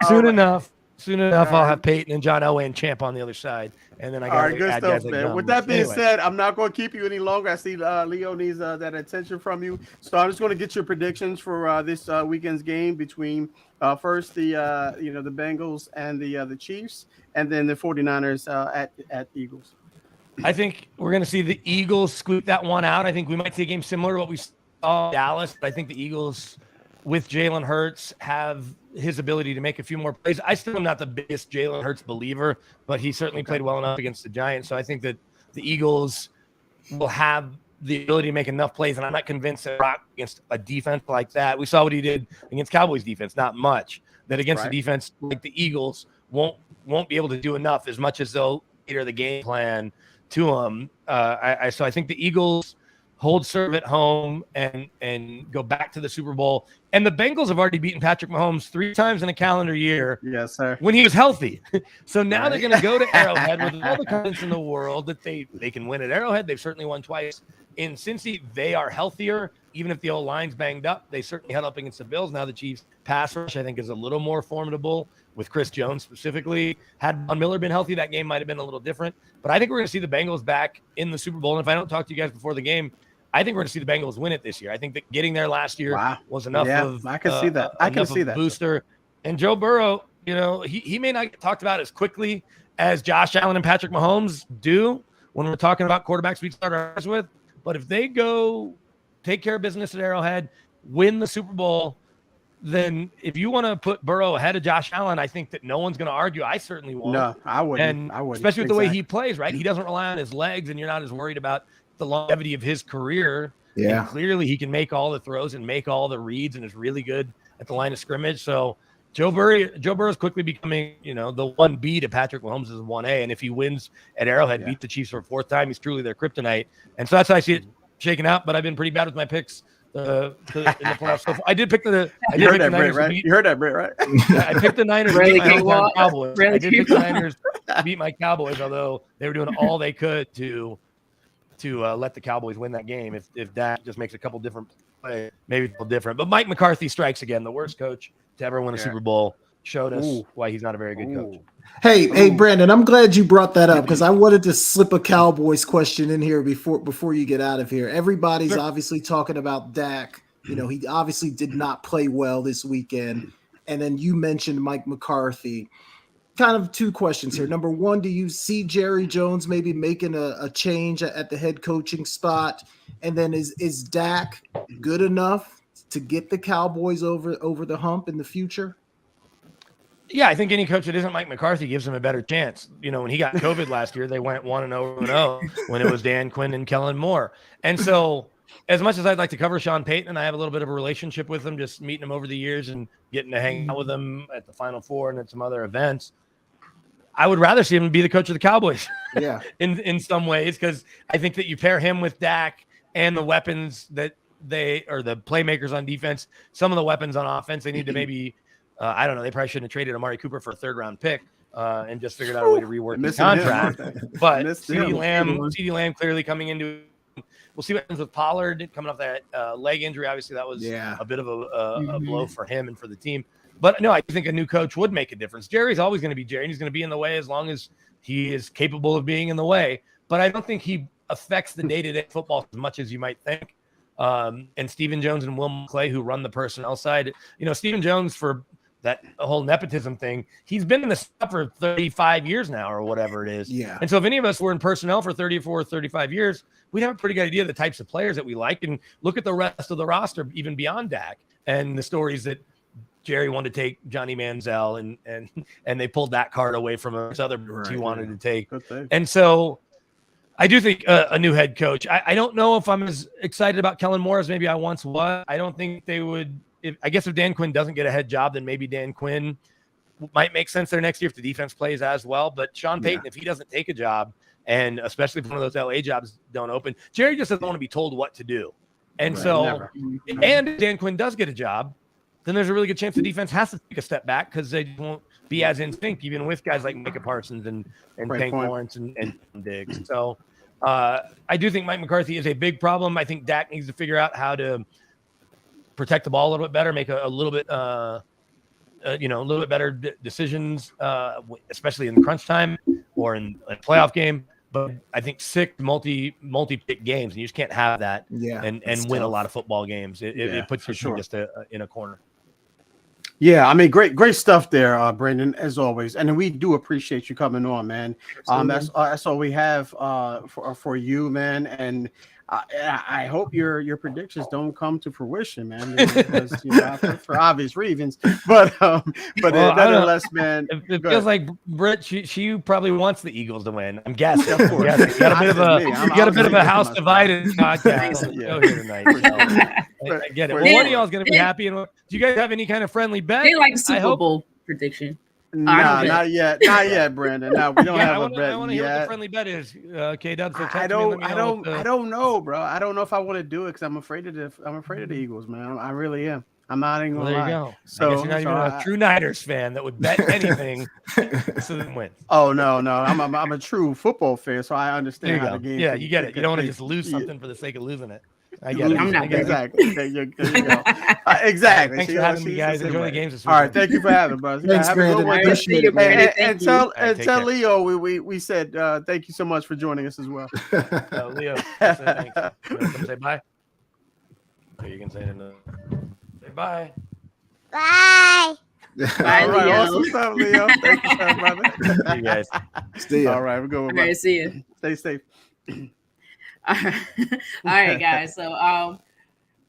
soon enough, I'll have Peyton and John Elway and Champ on the other side, and then I got good stuff, man. With that being said, I'm not going to keep you any longer. I see Leo needs that attention from you, so I'm just going to get your predictions for this weekend's game between first the Bengals and the Chiefs, and then the 49ers at Eagles. I think we're going to see the Eagles squeak that one out. I think we might see a game similar to what we saw in Dallas, but I think the Eagles, with Jalen Hurts, have his ability to make a few more plays. I still am not the biggest Jalen Hurts believer, but he certainly played well enough against the Giants. So I think that the Eagles will have the ability to make enough plays, and I'm not convinced that Brock against a defense like that. We saw what he did against Cowboys defense, not much. That against a defense like the Eagles won't be able to do enough, as much as they'll cater the game plan to him. So I think the Eagles hold serve at home and go back to the Super Bowl And the Bengals have already beaten Patrick Mahomes 3 times in a calendar year. Yes, sir. When he was healthy. So now they're going to go to Arrowhead with all the confidence in the world that they can win at Arrowhead. They've certainly won twice. In Cincy, they are healthier. Even if the old line's banged up, they certainly held up against the Bills. Now the Chiefs' pass rush, I think, is a little more formidable with Chris Jones specifically. Had Von Miller been healthy, that game might have been a little different. But I think we're going to see the Bengals back in the Super Bowl. And if I don't talk to you guys before the game, I think we're going to see the Bengals win it this year. I think that getting there last year was enough of I can see that. I can see that booster. And Joe Burrow, he may not get talked about as quickly as Josh Allen and Patrick Mahomes do when we're talking about quarterbacks we start our eyes with. But if they go take care of business at Arrowhead, win the Super Bowl, then if you want to put Burrow ahead of Josh Allen, I think that no one's going to argue. I certainly won't. No, I wouldn't. And I wouldn't. Especially with the way he plays, right? He doesn't rely on his legs, and you're not as worried about the longevity of his career. Yeah. And clearly he can make all the throws and make all the reads and is really good at the line of scrimmage. So Joe Burrow is quickly becoming, the 1B to Patrick Mahomes' 1A. And if he wins at Arrowhead, beat the Chiefs for a 4th time, he's truly their kryptonite. And so that's how I see it shaking out. But I've been pretty bad with my picks in the playoffs. So I did pick the You heard that, Britt, right? You heard that, Britt, right? I picked the Niners to beat my hometown Cowboys. I did pick the Niners to beat my Cowboys, although they were doing all they could to let the Cowboys win that game. If Dak just makes a couple different plays, maybe a little different. But Mike McCarthy strikes again, the worst coach to ever win a Super Bowl. Showed us why he's not a very good coach. Hey, Brandon, I'm glad you brought that up because I wanted to slip a Cowboys question in here before you get out of here. Everybody's obviously talking about Dak. He obviously did not play well this weekend. And then you mentioned Mike McCarthy. Kind of 2 questions here. Number 1, do you see Jerry Jones maybe making a change at the head coaching spot? And then is Dak good enough to get the Cowboys over the hump in the future? Yeah, I think any coach that isn't Mike McCarthy gives him a better chance. When he got COVID last year, they went 1-0 when it was Dan Quinn and Kellen Moore. And so as much as I'd like to cover Sean Payton, and I have a little bit of a relationship with him, just meeting him over the years and getting to hang out with him at the Final Four and at some other events, I would rather see him be the coach of the Cowboys. Yeah. in some ways, because I think that you pair him with Dak and the weapons that the playmakers on defense, some of the weapons on offense, they need to maybe, I don't know, they probably shouldn't have traded Amari Cooper for a 3rd round pick and just figured out a way to rework the contract. But CeeDee Lamb clearly coming into, we'll see what happens with Pollard coming off that leg injury. Obviously that was a bit of a blow for him and for the team. But no, I think a new coach would make a difference. Jerry's always going to be Jerry, and he's going to be in the way as long as he is capable of being in the way. But I don't think he affects the day-to-day football as much as you might think. And Stephen Jones and Will Clay, who run the personnel side, Stephen Jones, for that whole nepotism thing, he's been in the stuff for 35 years now or whatever it is. Yeah. And so if any of us were in personnel for 34 or 35 years, we'd have a pretty good idea of the types of players that we like and look at the rest of the roster, even beyond Dak, and the stories that Jerry wanted to take Johnny Manziel and they pulled that card away from his other he wanted to take. And so I do think a new head coach. I don't know if I'm as excited about Kellen Moore as maybe I once was. I don't think they would. I guess if Dan Quinn doesn't get a head job, then maybe Dan Quinn might make sense there next year if the defense plays as well. But Sean Payton, if he doesn't take a job, and especially if one of those LA jobs don't open, Jerry just doesn't want to be told what to do. And and if Dan Quinn does get a job, then there's a really good chance the defense has to take a step back because they won't be as in sync, even with guys like Micah Parsons and Tank Lawrence and Diggs. So I do think Mike McCarthy is a big problem. I think Dak needs to figure out how to protect the ball a little bit better, make a little bit, a little bit better decisions, especially in the crunch time or in a playoff game. But I think 6 multi-pick games, and you just can't have that and win a lot of football games. It puts you just in a corner. Yeah, I mean, great stuff there, Brandon, as always. And we do appreciate you coming on, man. That's all we have for you, man. And I hope your predictions don't come to fruition, man, because for obvious reasons. But nonetheless, man, it feels like Britt. She probably wants the Eagles to win. I'm guessing. Of course, you got a bit of a house divided podcast here tonight. I get it. Well, one of y'all is going to be happy. And do you guys have any kind of friendly bet? They like Super Bowl prediction. Nah, not yet, Brandon. No, we don't have a bet. I want to hear what the friendly bet is. K-Dub, so I don't know, bro. I don't know if I want to do it because I'm afraid of the Eagles, man. I really am. I'm not even Well, gonna there you lie. go. So, I guess you're not even a true Niners fan that would bet anything so them wins. Oh no, I'm a true football fan, so I There understand you how go. the game. Yeah, you get it. You don't want to just lose something for the sake of losing it. I get it. I'm not I get it. Exactly. There you go. Exactly. Thanks for having me, guys. Enjoy the games this All right, weekend. thank you for having us. Thanks, Have a good Brandon. one. Appreciate See you, it, man. Brandon. Thank you. And Take tell care. Leo we said thank you so much for joining us as well. Leo, say thanks. You want to come say bye? So you can say it. Say bye. Bye. Bye, All right, Leo. awesome stuff, Leo. Thank you, sir, brother. See you guys. See ya. All right, we're going. All right, see you. Stay safe. All right, guys. So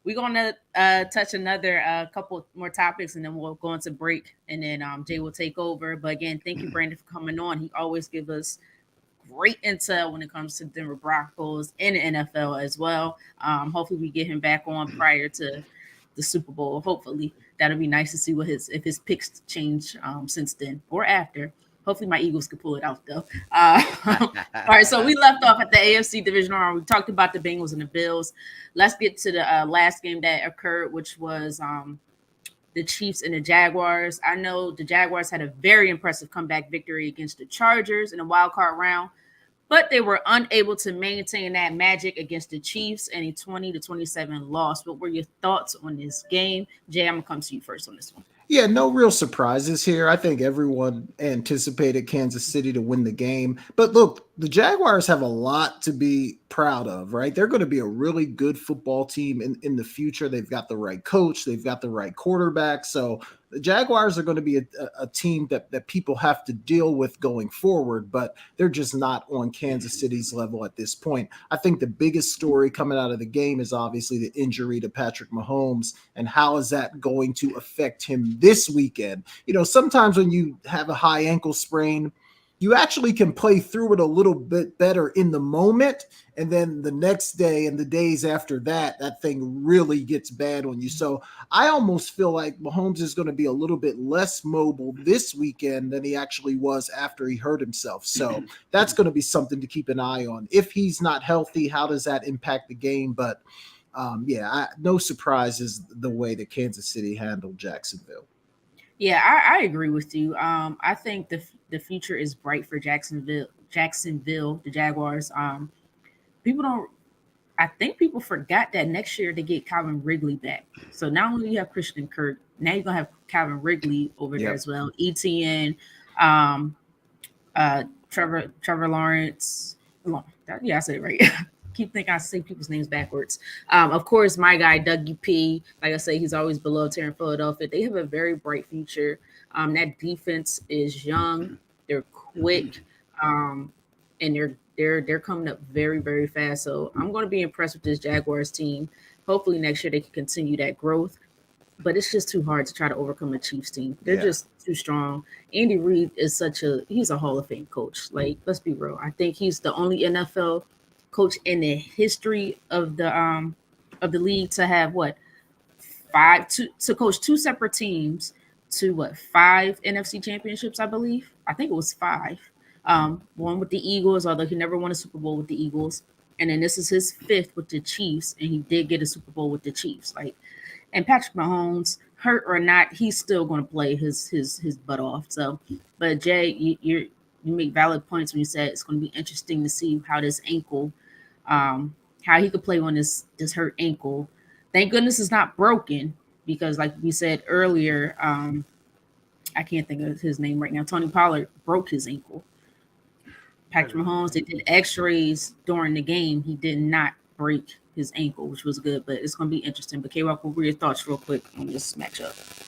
we're gonna touch another couple more topics, and then we'll go into break, and then Jay will take over. But again, thank you, Brandon, for coming on. He always gives us great intel when it comes to Denver Broncos and the NFL as well. Hopefully, we get him back on prior to the Super Bowl. Hopefully, that'll be nice to see what if his picks change since then or after. Hopefully, my Eagles can pull it out, though. All right, so we left off at the AFC divisional round. We talked about the Bengals and the Bills. Let's get to the last game that occurred, which was the Chiefs and the Jaguars. I know the Jaguars had a very impressive comeback victory against the Chargers in the wild card round, but they were unable to maintain that magic against the Chiefs and a 20-27 loss. What were your thoughts on this game? Jay, I'm going to come to you first on this one. Yeah, no real surprises here. I think everyone anticipated Kansas City to win the game. But look, the Jaguars have a lot to be proud of, right? They're going to be a really good football team in the future. They've got the right coach. They've got the right quarterback. So the Jaguars are going to be a team that people have to deal with going forward, but they're just not on Kansas City's level at this point. I think the biggest story coming out of the game is obviously the injury to Patrick Mahomes, and how is that going to affect him this weekend? You know, sometimes when you have a high ankle sprain, you actually can play through it a little bit better in the moment. And then the next day and the days after that, that thing really gets bad on you. So I almost feel like Mahomes is going to be a little bit less mobile this weekend than he actually was after he hurt himself. So that's going to be something to keep an eye on. If he's not healthy, how does that impact the game? But no surprises the way that Kansas City handled Jacksonville. Yeah, I agree with you. I think the future is bright for Jacksonville, the Jaguars. I think people forgot that next year they get Calvin Wrigley back. So not only you have Christian Kirk, now you're gonna have Calvin Wrigley over there as well. ETN, Trevor Lawrence. Yeah, I said it right. Keep thinking I say people's names backwards. Of course, my guy Dougie P. Like I say, he's always beloved here in Philadelphia. They have a very bright future. That defense is young. They're quick, and they're coming up very, very fast. So I'm going to be impressed with this Jaguars team. Hopefully next year they can continue that growth. But it's just too hard to try to overcome a Chiefs team. They're just too strong. Andy Reid is he's a Hall of Fame coach. Like, let's be real. I think he's the only NFL coach in the history of the league to have to coach two separate teams to 5 NFC championships, I believe. I think it was 5. One with the Eagles, although he never won a Super Bowl with the Eagles. And then this is his 5th with the Chiefs, and he did get a Super Bowl with the Chiefs. And Patrick Mahomes, hurt or not, he's still going to play his butt off. So, but Jay, you make valid points when you said it's going to be interesting to see how this ankle, how he could play on this hurt ankle. Thank goodness it's not broken, because like we said earlier, I can't think of his name right now. Tony Pollard broke his ankle. Patrick Mahomes, they did x-rays during the game. He did not break his ankle, which was good, but it's going to be interesting. But K-Rock, what were your thoughts real quick on this matchup?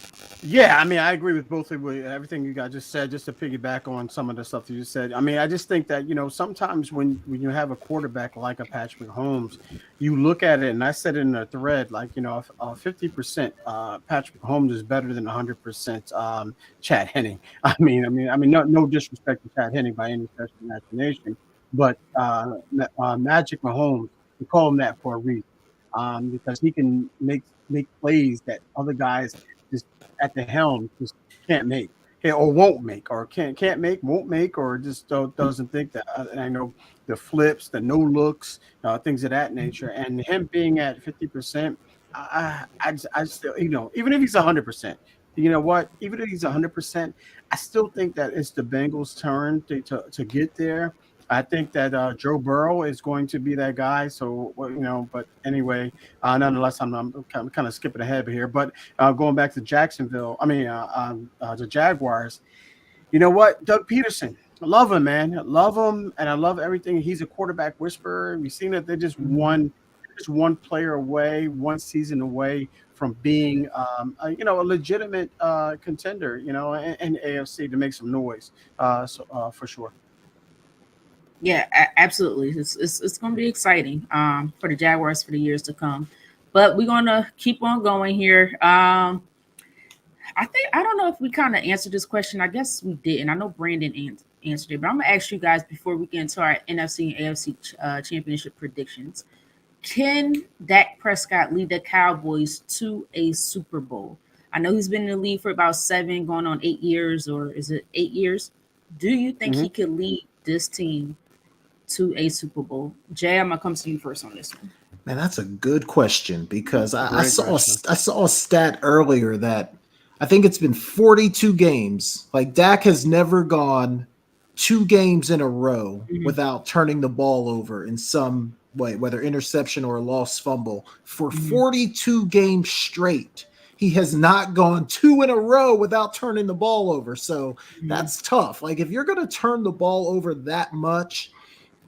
Yeah, I mean, I agree with both of you, everything you guys just said, just to piggyback on some of the stuff that you said. I mean, I just think that, sometimes when you have a quarterback like a Patrick Mahomes, you look at it, and I said it in a thread, 50% Patrick Mahomes is better than 100% Chad Henne. I mean, no disrespect to Chad Henne by any stretch of the imagination, but Magic Mahomes, we call him that for a reason, because he can make plays that other guys just at the helm just can't make, or won't make, or can't make, won't make, or just doesn't think that. And I know the flips, the no looks, things of that nature, and him being at 50%, I still, even if he's 100%, you know what? Even if he's 100%, I still think that it's the Bengals' turn to get there. I think that Joe Burrow is going to be that guy. So, but anyway, nonetheless, I'm kind of skipping ahead here. But going back to Jacksonville, the Jaguars. You know what? Doug Peterson. I love him, man. I love him, and I love everything. He's a quarterback whisperer. We've seen that they just one player away, one season away from being, a legitimate contender, in AFC to make some noise, for sure. Yeah, absolutely. It's going to be exciting for the Jaguars for the years to come. But we're going to keep on going here. I don't know if we kind of answered this question. I guess we didn't. I know Brandon answered it, but I'm gonna ask you guys before we get into our NFC and AFC championship predictions. Can Dak Prescott lead the Cowboys to a Super Bowl? I know he's been in the league for about 7, going on 8 years, or is it 8 years? Do you think he could lead this team to a Super Bowl? Jay, I'm gonna come to you first on this one. Man, that's a good question because I saw a stat earlier that I think it's been 42 games. Like Dak has never gone 2 games in a row without turning the ball over in some way, whether interception or a lost fumble. For 42 games straight, he has not gone 2 in a row without turning the ball over. So that's tough. Like if you're going to turn the ball over that much,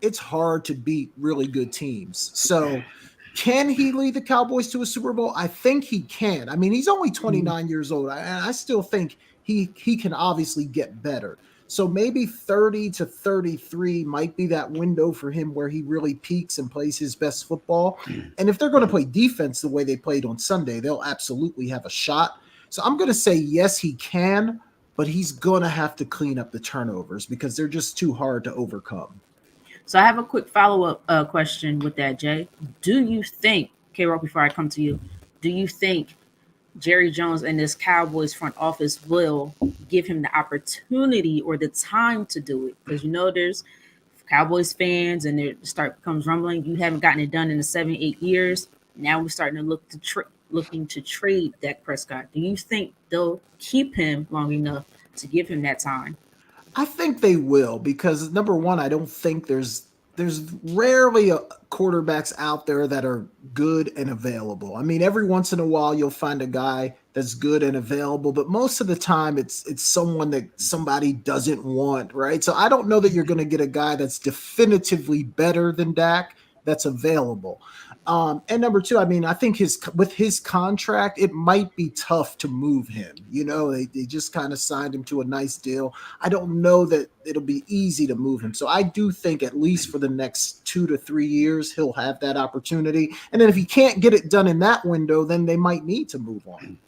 it's hard to beat really good teams. So can he lead the Cowboys to a Super Bowl? I think he can. I mean, he's only 29 years old, and I still think he can obviously get better. So maybe 30 to 33 might be that window for him where he really peaks and plays his best football. And if they're going to play defense the way they played on Sunday, they'll absolutely have a shot. So I'm going to say yes, he can, but he's going to have to clean up the turnovers because they're just too hard to overcome. So I have a quick follow-up question with that, Jay. Do you think, K-Rock, before I come to you, do you think Jerry Jones and this Cowboys front office will give him the opportunity or the time to do it? Because there's Cowboys fans and there comes rumbling. You haven't gotten it done in the 7-8 years. Now we're starting to looking to trade Dak Prescott. Do you think they'll keep him long enough to give him that time? I think they will because number one, I don't think there's rarely quarterbacks out there that are good and available. I mean, every once in a while you'll find a guy that's good and available, but most of the time it's someone that somebody doesn't want, right? So I don't know that you're going to get a guy that's definitively better than Dak that's available. And number two, I mean, I think with his contract, it might be tough to move him. They just kind of signed him to a nice deal. I don't know that it'll be easy to move him. So I do think at least for the next 2 to 3 years, he'll have that opportunity. And then if he can't get it done in that window, then they might need to move on.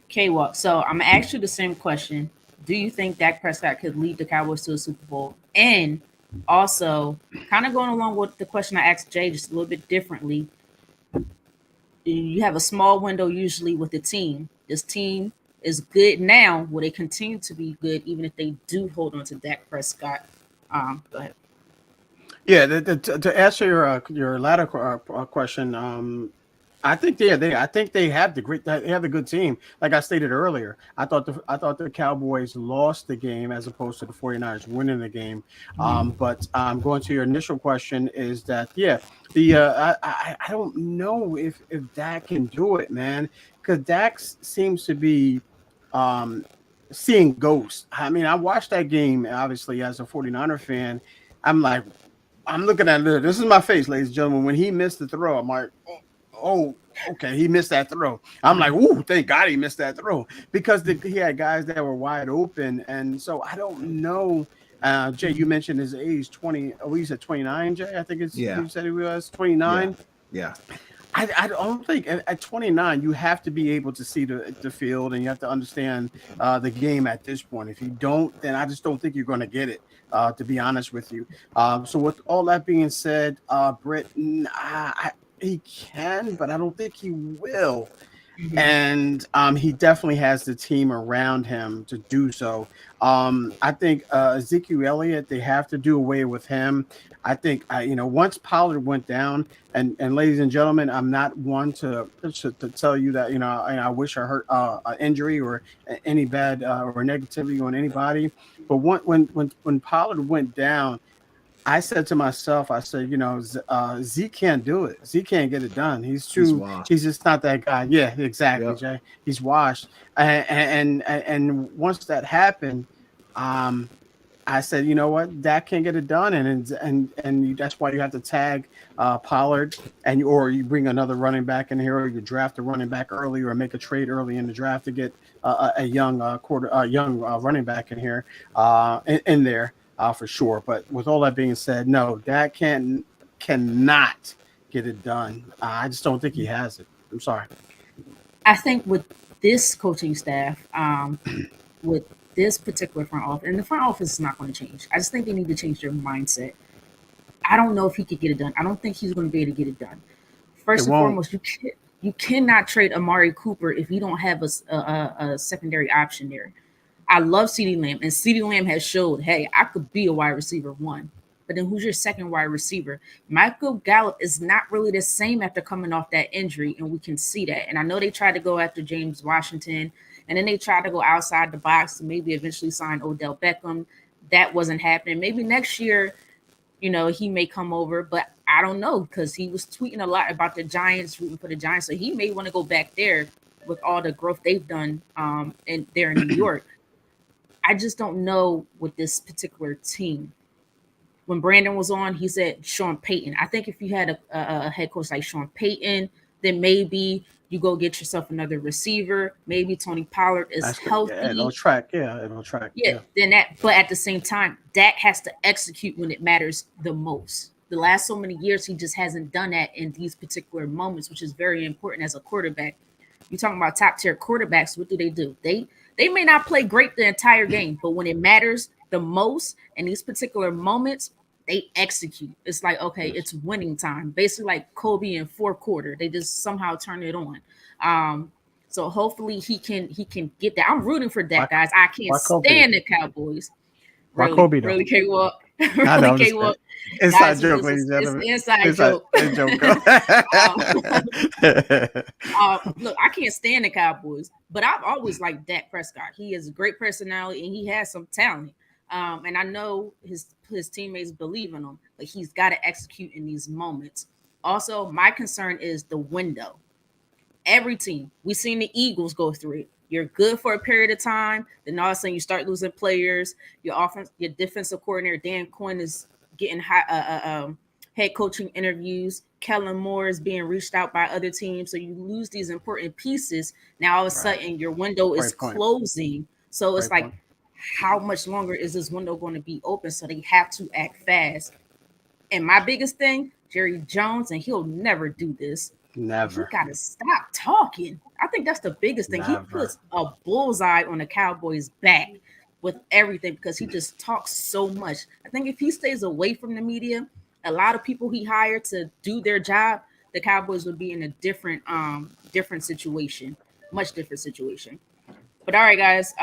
Okay, well, so I'm going to ask you the same question. Do you think Dak Prescott could lead the Cowboys to a Super Bowl? And also, kind of going along with the question I asked Jay just a little bit differently, you have a small window usually with the team. This team is good now. Will they continue to be good even if they do hold on to Dak Prescott? Go ahead. Yeah, to answer your latter question, I think they have the good team. Like I stated earlier, I thought the Cowboys lost the game as opposed to the 49ers winning the game. But going to your initial question is that I don't know if Dak can do it, man, because Dak seems to be seeing ghosts. I mean, I watched that game obviously as a 49er fan. I'm looking at it. This is my face, ladies and gentlemen. When he missed the throw, I'm like, oh, okay, he missed that throw. I'm like, ooh, thank God he missed that throw because he had guys that were wide open. And so I don't know. Jay, you mentioned his age, 20. Oh, he's at 29, Jay. I think you said he was 29. Yeah. I don't think at 29 you have to be able to see the field and you have to understand the game at this point. If you don't, then I just don't think you're going to get it. To be honest with you. So with all that being said, Britt, he can, but I don't think he will. and he definitely has the team around him to do so. I think Ezekiel Elliott, they have to do away with him. I think once Pollard went down, and ladies and gentlemen, I'm not one to tell you that I wish I hurt an injury or any bad or negativity on anybody. But when Pollard went down, I said to myself, I said, Zeke can't do it. Zeke can't get it done. He's just not that guy. Yeah, exactly, Yep. Jay. He's washed. And once that happened, I said, you know what, Dak can't get it done, and that's why you have to tag Pollard, or you bring another running back in here, or you draft a running back early, or make a trade early in the draft to get a young running back in here in there. For sure. But with all that being said, no, Dak cannot get it done. I just don't think he has it. I'm sorry. I think with this coaching staff, with this particular front office, and the front office is not going to change. I just think they need to change their mindset. I don't know if he could get it done. I don't think he's going to be able to get it done. First and foremost, you cannot trade Amari Cooper if you don't have a secondary option there. I love CeeDee Lamb, and CeeDee Lamb has showed, hey, I could be a wide receiver one. But then who's your second wide receiver? Michael Gallup is not really the same after coming off that injury, and we can see that. And I know they tried to go after James Washington, and then they tried to go outside the box to maybe eventually sign Odell Beckham. That wasn't happening. Maybe next year, he may come over, but I don't know, because he was tweeting a lot about the Giants, rooting for the Giants. So he may want to go back there with all the growth they've done there in New York. I just don't know with this particular team. When Brandon was on, he said Sean Payton. I think if you had a head coach like Sean Payton, then maybe you go get yourself another receiver. Maybe Tony Pollard is healthy. Yeah, it'll track. Yeah. Then but at the same time, Dak has to execute when it matters the most. The last so many years, he just hasn't done that in these particular moments, which is very important as a quarterback. You're talking about top tier quarterbacks. What do? They may not play great the entire game, but when it matters the most in these particular moments, they execute. It's like, okay, it's winning time. Basically like Kobe in fourth quarter. They just somehow turn it on. So hopefully he can get that. I'm rooting for that, guys. I can't stand the Cowboys. Really can't walk. Really can't walk. Inside joke, ladies and gentlemen. It's inside joke. Look, I can't stand the Cowboys, but I've always liked Dak Prescott. He has a great personality and he has some talent. And I know his teammates believe in him, but he's got to execute in these moments. Also, my concern is the window. Every team, we've seen the Eagles go through it. You're good for a period of time, then all of a sudden you start losing players. Your defensive coordinator Dan Quinn is getting head coaching interviews. Kellen Moore is being reached out by other teams, so you lose these important pieces. Now all of a sudden your window is closing. So it's like, how much longer is this window going to be open? So they have to act fast. And my biggest thing, Jerry Jones, and he'll never do this. Never. You gotta stop talking. I think that's the biggest thing. Never. He puts a bullseye on the Cowboys' back with everything because he just talks so much. I think if he stays away from the media, a lot of people he hired to do their job, the Cowboys would be in a different situation, much different situation. But all right, guys,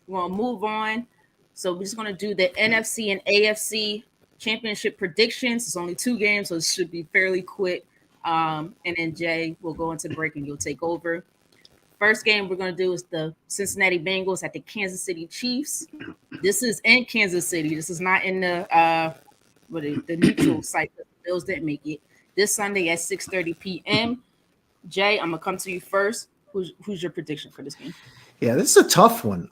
we're gonna move on. So we're just gonna do the NFC and AFC championship predictions. It's only 2 games, so it should be fairly quick. And then Jay will go into break and you'll take over. First game we're going to do is the Cincinnati Bengals at the Kansas City Chiefs. This is in Kansas City. This is not in the neutral site. The Bills didn't make it. This Sunday at 6:30 p.m. Jay, I'm going to come to you first. Who's your prediction for this game? Yeah, this is a tough one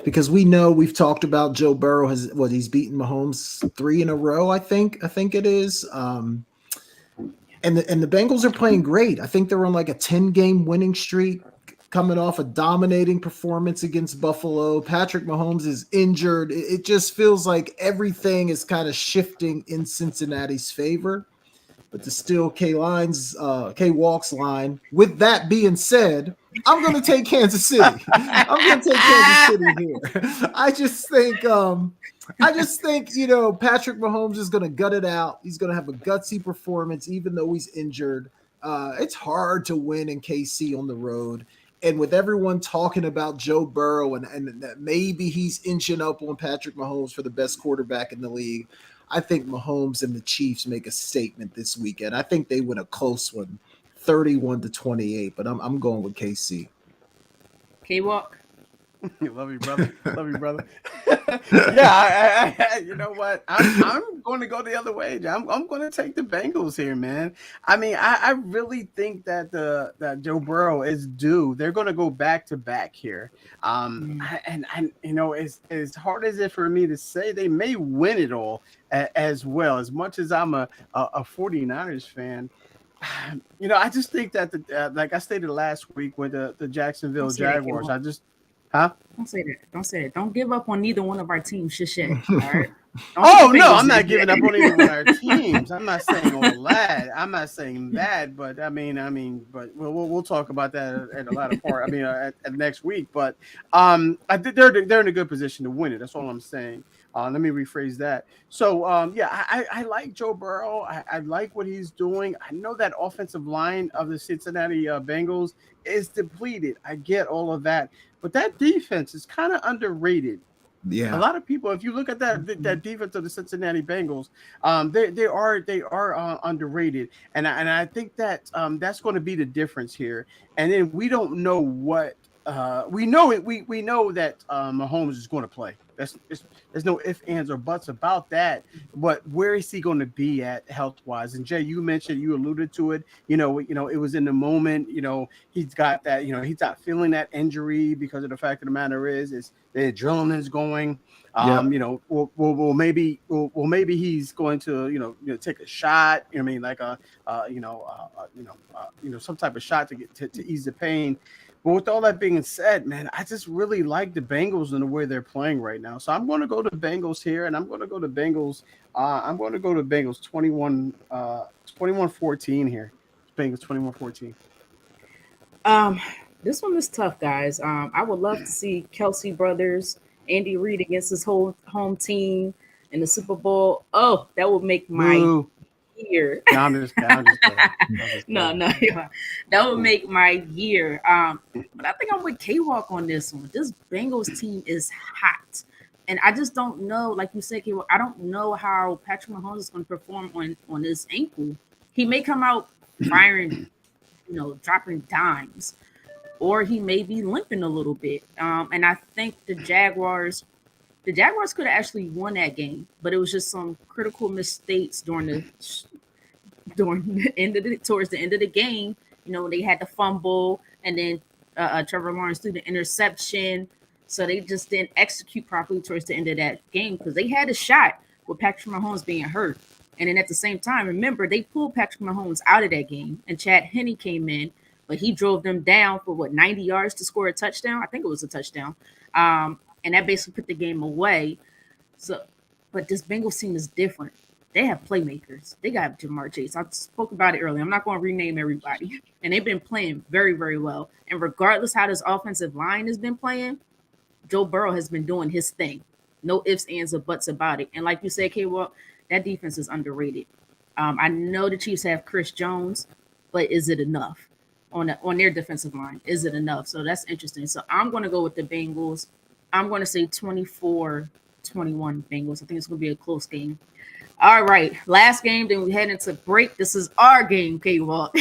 because we know we've talked about Joe Burrow he's beaten Mahomes 3 in a row. I think it is. And the Bengals are playing great. I think they're on like a 10-game winning streak, coming off a dominating performance against Buffalo. Patrick Mahomes is injured. It just feels like everything is kind of shifting in Cincinnati's favor. But to steal K Walk's line, with that being said, I'm going to take Kansas City. I'm going to take Kansas City here. I just think Patrick Mahomes is going to gut it out. He's going to have a gutsy performance, even though he's injured. It's hard to win in KC on the road. And with everyone talking about Joe Burrow and that maybe he's inching up on Patrick Mahomes for the best quarterback in the league, I think Mahomes and the Chiefs make a statement this weekend. I think they win a close one, 31-28, but I'm going with KC. K-Walk. Love you, brother. Love you, brother. Yeah, I you know what? I'm going to go the other way. I'm going to take the Bengals here, man. I mean, I really think that that Joe Burrow is due. They're going to go back to back here. And you know, as hard as it for me to say, they may win it all as well. As much as I'm a 49ers fan. You know, I just think that like I stated last week with the Jacksonville Jaguars, I just. Huh? Don't say that. Don't say that. Don't give up on neither one of our teams. Shit. All right. Oh no, I'm not giving up on either one of our teams. I'm not saying all that. I'm not saying that, but I mean, but we'll talk about that at a later part. I mean, at next week. But I think they're in a good position to win it. That's all I'm saying. Let me rephrase that. So yeah, I like Joe Burrow. I like what he's doing. I know that offensive line of the Cincinnati Bengals is depleted. I get all of that. But that defense is kind of underrated. Yeah, a lot of people. If you look at that defense of the Cincinnati Bengals, they are underrated, and I think that that's going to be the difference here. And then we don't know what we know it. We know that Mahomes is going to play. There's no ifs, ands, or buts about that. But where is he going to be at health wise? And Jay, you alluded to it. You know, it was in the moment. You know, he's got that. You know, he's not feeling that injury because of the fact of the matter is the adrenaline is going. You know, well, maybe he's going to you know take a shot. You know, I mean, like some type of shot to get to ease the pain. But with all that being said, man, I just really like the Bengals and the way they're playing right now. So I'm going to go to Bengals here, and I'm going to go to Bengals. I'm going to go to Bengals 21-14 here. Bengals 21-14. This one is tough, guys. I would love to see Kelsey brothers, Andy Reid against his whole home team in the Super Bowl. Oh, that would make my year. No, I'm just No, that would make my year. But I think I'm with K-Walk on this one. This Bengals team is hot. And I just don't know, like you said, K-Walk, I don't know how Patrick Mahomes is going to perform on his ankle. He may come out firing, dropping dimes, or he may be limping a little bit. And I think the Jaguars could have actually won that game, but it was just some critical mistakes towards the end of the game. You know, they had the fumble, and then Trevor Lawrence threw the interception, so they just didn't execute properly towards the end of that game because they had a shot with Patrick Mahomes being hurt. And then at the same time, remember, they pulled Patrick Mahomes out of that game, and Chad Henne came in, but he drove them down for 90 yards to score a touchdown. I think it was a touchdown. And that basically put the game away. So, but this Bengals team is different. They have playmakers. They got Jamar Chase. I spoke about it earlier. I'm not going to rename everybody. And they've been playing very, very well. And regardless how this offensive line has been playing, Joe Burrow has been doing his thing. No ifs, ands, or buts about it. And like you said, K-Walk, that defense is underrated. I know the Chiefs have Chris Jones, but is it enough on their defensive line? Is it enough? So that's interesting. So I'm going to go with the Bengals. I'm going to say 24-21 Bengals. I think it's going to be a close game. All right, last game, then we head into break. This is our game, K-Walk.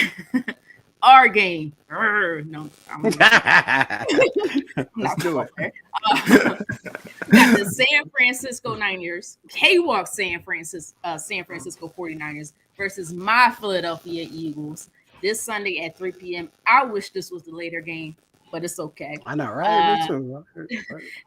Our game. No, I'm not. Let's do it. The San Francisco Niners, K-Walk San Francisco 49ers versus my Philadelphia Eagles this Sunday at 3 p.m. I wish this was the later game, but it's okay. I know, right? Me too.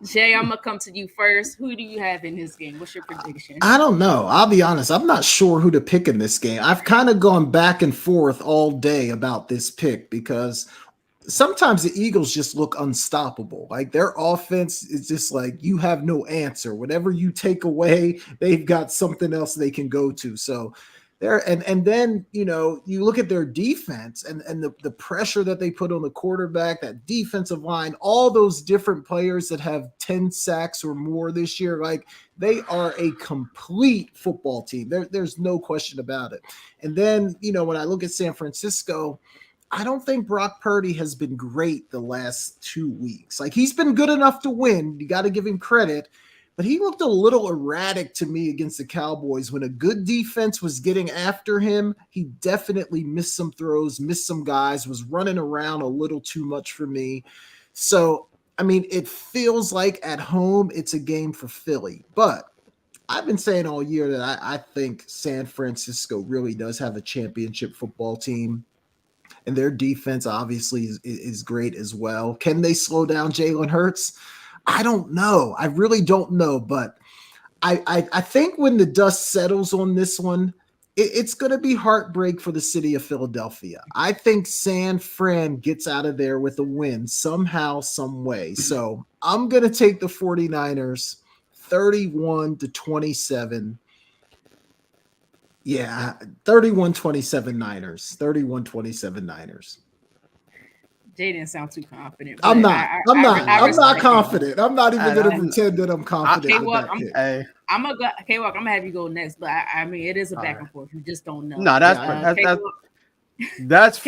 Jay, I'm gonna come to you first. Who do you have in this game? What's your prediction? I don't know. I'll be honest. I'm not sure who to pick in this game. I've kind of gone back and forth all day about this pick because sometimes the Eagles just look unstoppable. Like their offense is just like you have no answer. Whatever you take away, they've got something else they can go to. So And then you look at their defense and the pressure that they put on the quarterback, that defensive line, all those different players that have 10 sacks or more this year. Like, they are a complete football team. There's no question about it. And then when I look at San Francisco, I don't think Brock Purdy has been great the last 2 weeks. Like, he's been good enough to win. You got to give him credit. But he looked a little erratic to me against the Cowboys. When a good defense was getting after him, he definitely missed some throws, missed some guys, was running around a little too much for me. So, I mean, it feels like at home it's a game for Philly. But I've been saying all year that I think San Francisco really does have a championship football team. And their defense obviously is great as well. Can they slow down Jalen Hurts? I don't know. I really don't know. But I think when the dust settles on this one, it's going to be heartbreak for the city of Philadelphia. I think San Fran gets out of there with a win somehow, some way. So I'm going to take the 49ers 31-27. Yeah, 31-27 Niners. 31-27 Niners. Jay didn't sound too confident. I'm not confident. I'm not even going to pretend that I'm confident. I'm gonna have you go next, but I mean, it is a back and forth. You just don't know. No, that's fine. That's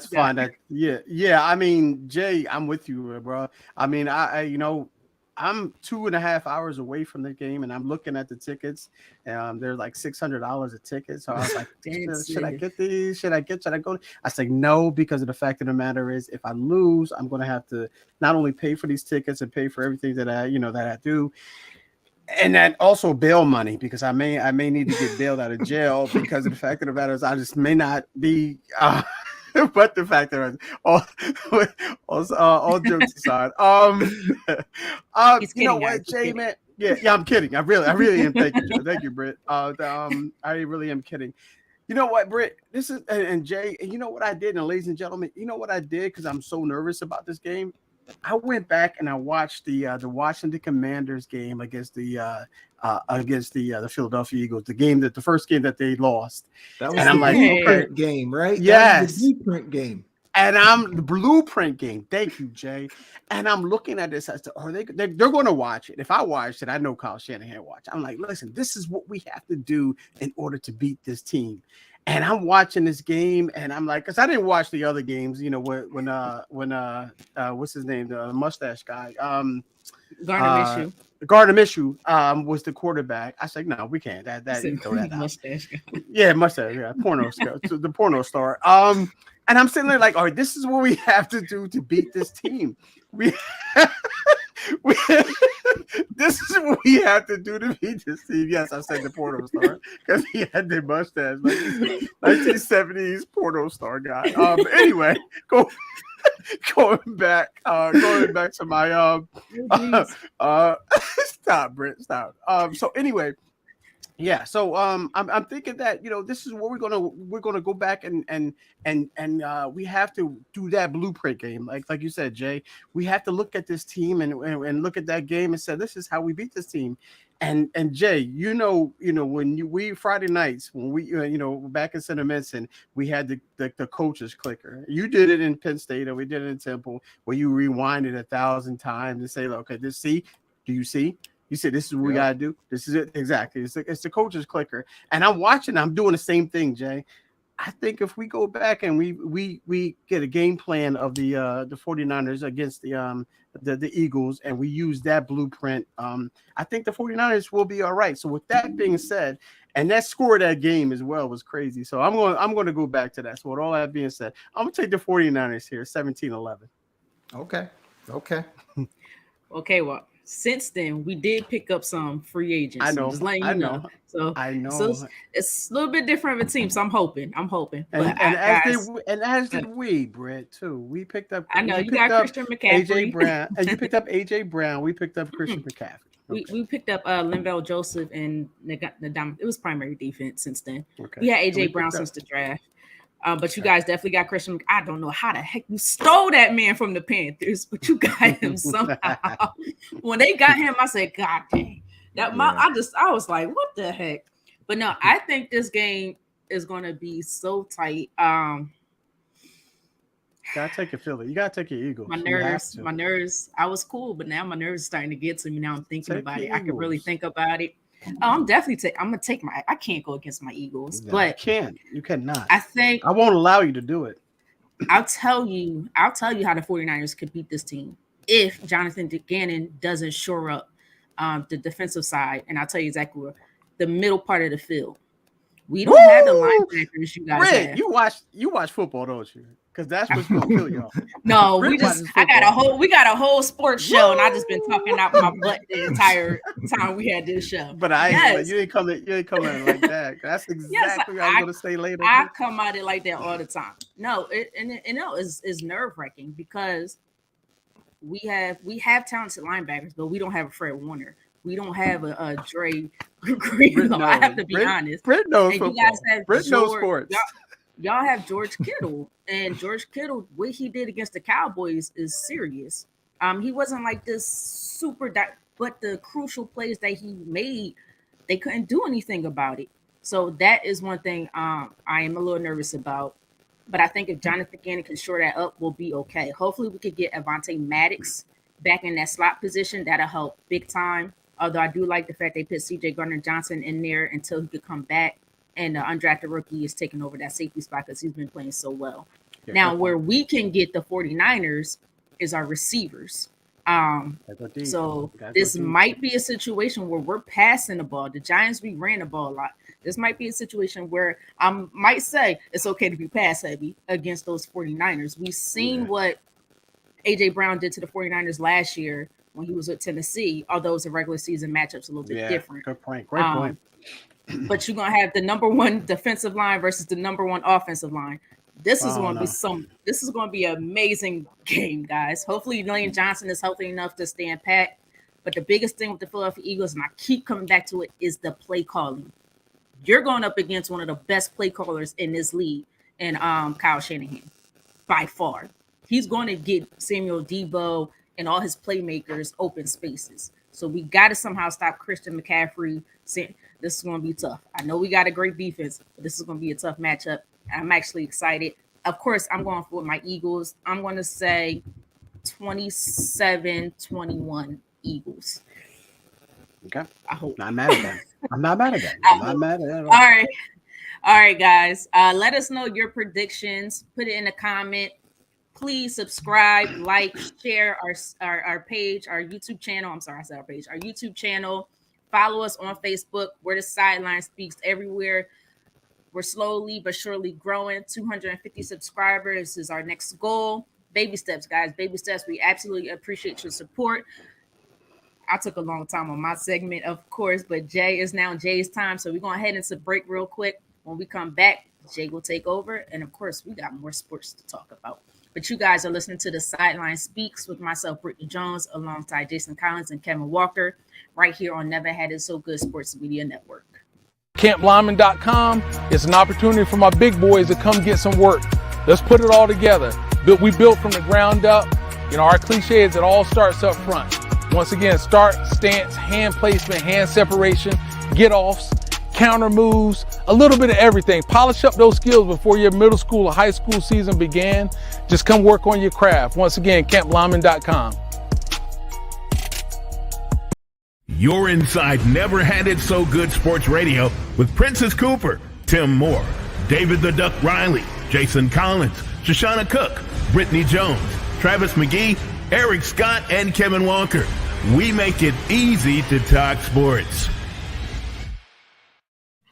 fine. Yeah. I mean, Jay, I'm with you, bro. I mean, I'm 2.5 hours away from the game, and I'm looking at the tickets. They're like $600 a ticket. So I was like, should I get these? Should I go? I said no, because of the fact of the matter is, if I lose, I'm going to have to not only pay for these tickets and pay for everything that I do, and then also bail money, because I may need to get bailed out of jail because of the fact of the matter is, I just may not be. But the fact that all jokes aside, you know what, Jay, man, yeah, I'm kidding. I really am. Thank you, Britt. I really am kidding. You know what, Britt? This is and Jay, and you know what I did, and ladies and gentlemen, you know what I did, because I'm so nervous about this game. I went back and I watched the Washington Commanders game against the Philadelphia Eagles, the first game that they lost. That was blueprint game, right? Yes, the blueprint game. And I'm the blueprint game. Thank you, Jay. And I'm looking at this. I said, they're going to watch it. If I watched it, I know Kyle Shanahan watched. I'm like, listen, this is what we have to do in order to beat this team. And I'm watching this game, and I'm like, because I didn't watch the other games, when what's his name, the mustache guy, Gardner Minshew was the quarterback. I said, no, we can't. That throw that out. Mustache guy. Yeah, mustache. Yeah, porno star, the porno star. And I'm sitting there like, all right, this is what we have to do to beat this team. This is what we have to do to beat this team. Yes, I said the porno star because he had the mustache, like 1970s porno star guy. Anyway, going back to my stop, Britt, stop. So anyway. Yeah, so I'm thinking that this is where we're gonna go back and we have to do that blueprint game, like you said, Jay. We have to look at this team and look at that game and say, this is how we beat this team. And Jay, when we Friday nights when we back in Center Menson, we had the coaches clicker. You did it in Penn State, and we did it in Temple, where you rewind it 1,000 times and say, okay, do you see? You said, this is what we got to do. This is it. Exactly. It's the coach's clicker. And I'm watching. I'm doing the same thing, Jay. I think if we go back and we get a game plan of the 49ers against the Eagles, and we use that blueprint, I think the 49ers will be all right. So with that being said, and that score of that game as well was crazy. So I'm going to go back to that. So with all that being said, I'm going to take the 49ers here, 17-11. Okay. Okay, well, since then, we did pick up some free agents. I know. Just letting you know. So I know. So it's a little bit different of a team. So I'm hoping. As did we, Brett, too. We picked up. I know you got Christian McCaffrey. AJ Brown, and you picked up AJ Brown. We picked up Christian McCaffrey. Okay. We picked up Linval Joseph and Nadam. It was primary defense since then. Okay. We had AJ Brown since the draft. But you guys definitely got Christian. I don't know how the heck you stole that man from the Panthers, but you got him somehow. When they got him, I said, God dang. I was like, what the heck? But no, I think this game is going to be so tight. Gotta take your Philly. You gotta take your Eagles. My nerves. I was cool, but now my nerves are starting to get to me. Now I'm thinking about it. I could really think about it. I'm definitely I'm gonna take my. I can't go against my Eagles, but you cannot. I think I won't allow you to do it. I'll tell you how the 49ers could beat this team if Jonathan Gannon doesn't shore up the defensive side, and I'll tell you exactly where. The middle part of the field. We don't have the linebackers you guys have. You watch football, don't you? Because that's what's gonna kill y'all. No, we got a whole sports show, and I just been talking out my butt the entire time we had this show. But you ain't coming like that. That's exactly what I was gonna say later. I come at it like that all the time. No, it's nerve wracking because we have talented linebackers, but we don't have a Fred Warner. We don't have a Dre Greenlaw. I have to be honest. Brit knows football. You guys have Brit knows sports. Y'all have George Kittle, and George Kittle, what he did against the Cowboys is serious. He wasn't like this super, but the crucial plays that he made, they couldn't do anything about it. So that is one thing I am a little nervous about. But I think if Jonathan Gannon can shore that up, we'll be okay. Hopefully, we could get Avonte Maddox back in that slot position. That'll help big time. Although I do like the fact they put C.J. Gardner-Johnson in there until he could come back, and the undrafted rookie is taking over that safety spot because he's been playing so well. Yeah, now, where we can get the 49ers is our receivers. So this might be a situation where we're passing the ball. The Giants, we ran the ball a lot. This might be a situation where I might say it's okay to be pass heavy against those 49ers. We've seen what A.J. Brown did to the 49ers last year when he was with Tennessee, although it's a regular season matchup's a little bit different. Good point. Great point. But you're gonna have the number one defensive line versus the number one offensive line. This is going to be an amazing game, guys. Hopefully, Lane Johnson is healthy enough to stand pat. But the biggest thing with the Philadelphia Eagles, and I keep coming back to it, is the play calling. You're going up against one of the best play callers in this league, and Kyle Shanahan, by far. He's going to get Samuel Debo and all his playmakers open spaces. So we got to somehow stop Christian McCaffrey. This is going to be tough. I know we got a great defense, but this is going to be a tough matchup. I'm actually excited. Of course, I'm going for my Eagles. I'm going to say 27-21 Eagles. Okay. I hope. I'm not mad at that. All right, guys. Let us know your predictions. Put it in a comment. Please subscribe, like, share our page, our YouTube channel. I'm sorry, I said our page. Our YouTube channel. Follow us on Facebook. We're the Sideline Speaks everywhere. We're slowly but surely growing. 250 subscribers is our next goal. Baby steps, guys. Baby steps. We absolutely appreciate your support. I took a long time on my segment, of course, but Jay's time. So we're going to head into break real quick. When we come back, Jay will take over. And, of course, we got more sports to talk about. But you guys are listening to the Sideline Speaks with myself, Britne Jones, alongside Jason Collins and Kevin Walker, right here on Never Had It So Good Sports Media Network. CampLyman.com is an opportunity for my big boys to come get some work. Let's put it all together. We built from the ground up. You know, our cliche is it all starts up front. Once again, start, stance, hand placement, hand separation, get-offs, counter moves, a little bit of everything. Polish up those skills before your middle school or high school season began. Just come work on your craft. Once again, CampLyman.com. You're inside Never Had It So Good Sports Radio with Princess Cooper, Tim Moore, David the Duck Riley, Jason Collins, Shoshana Cook, Britne Jones, Travis McGee, Eric Scott, and Kevin Walker. We make it easy to talk sports.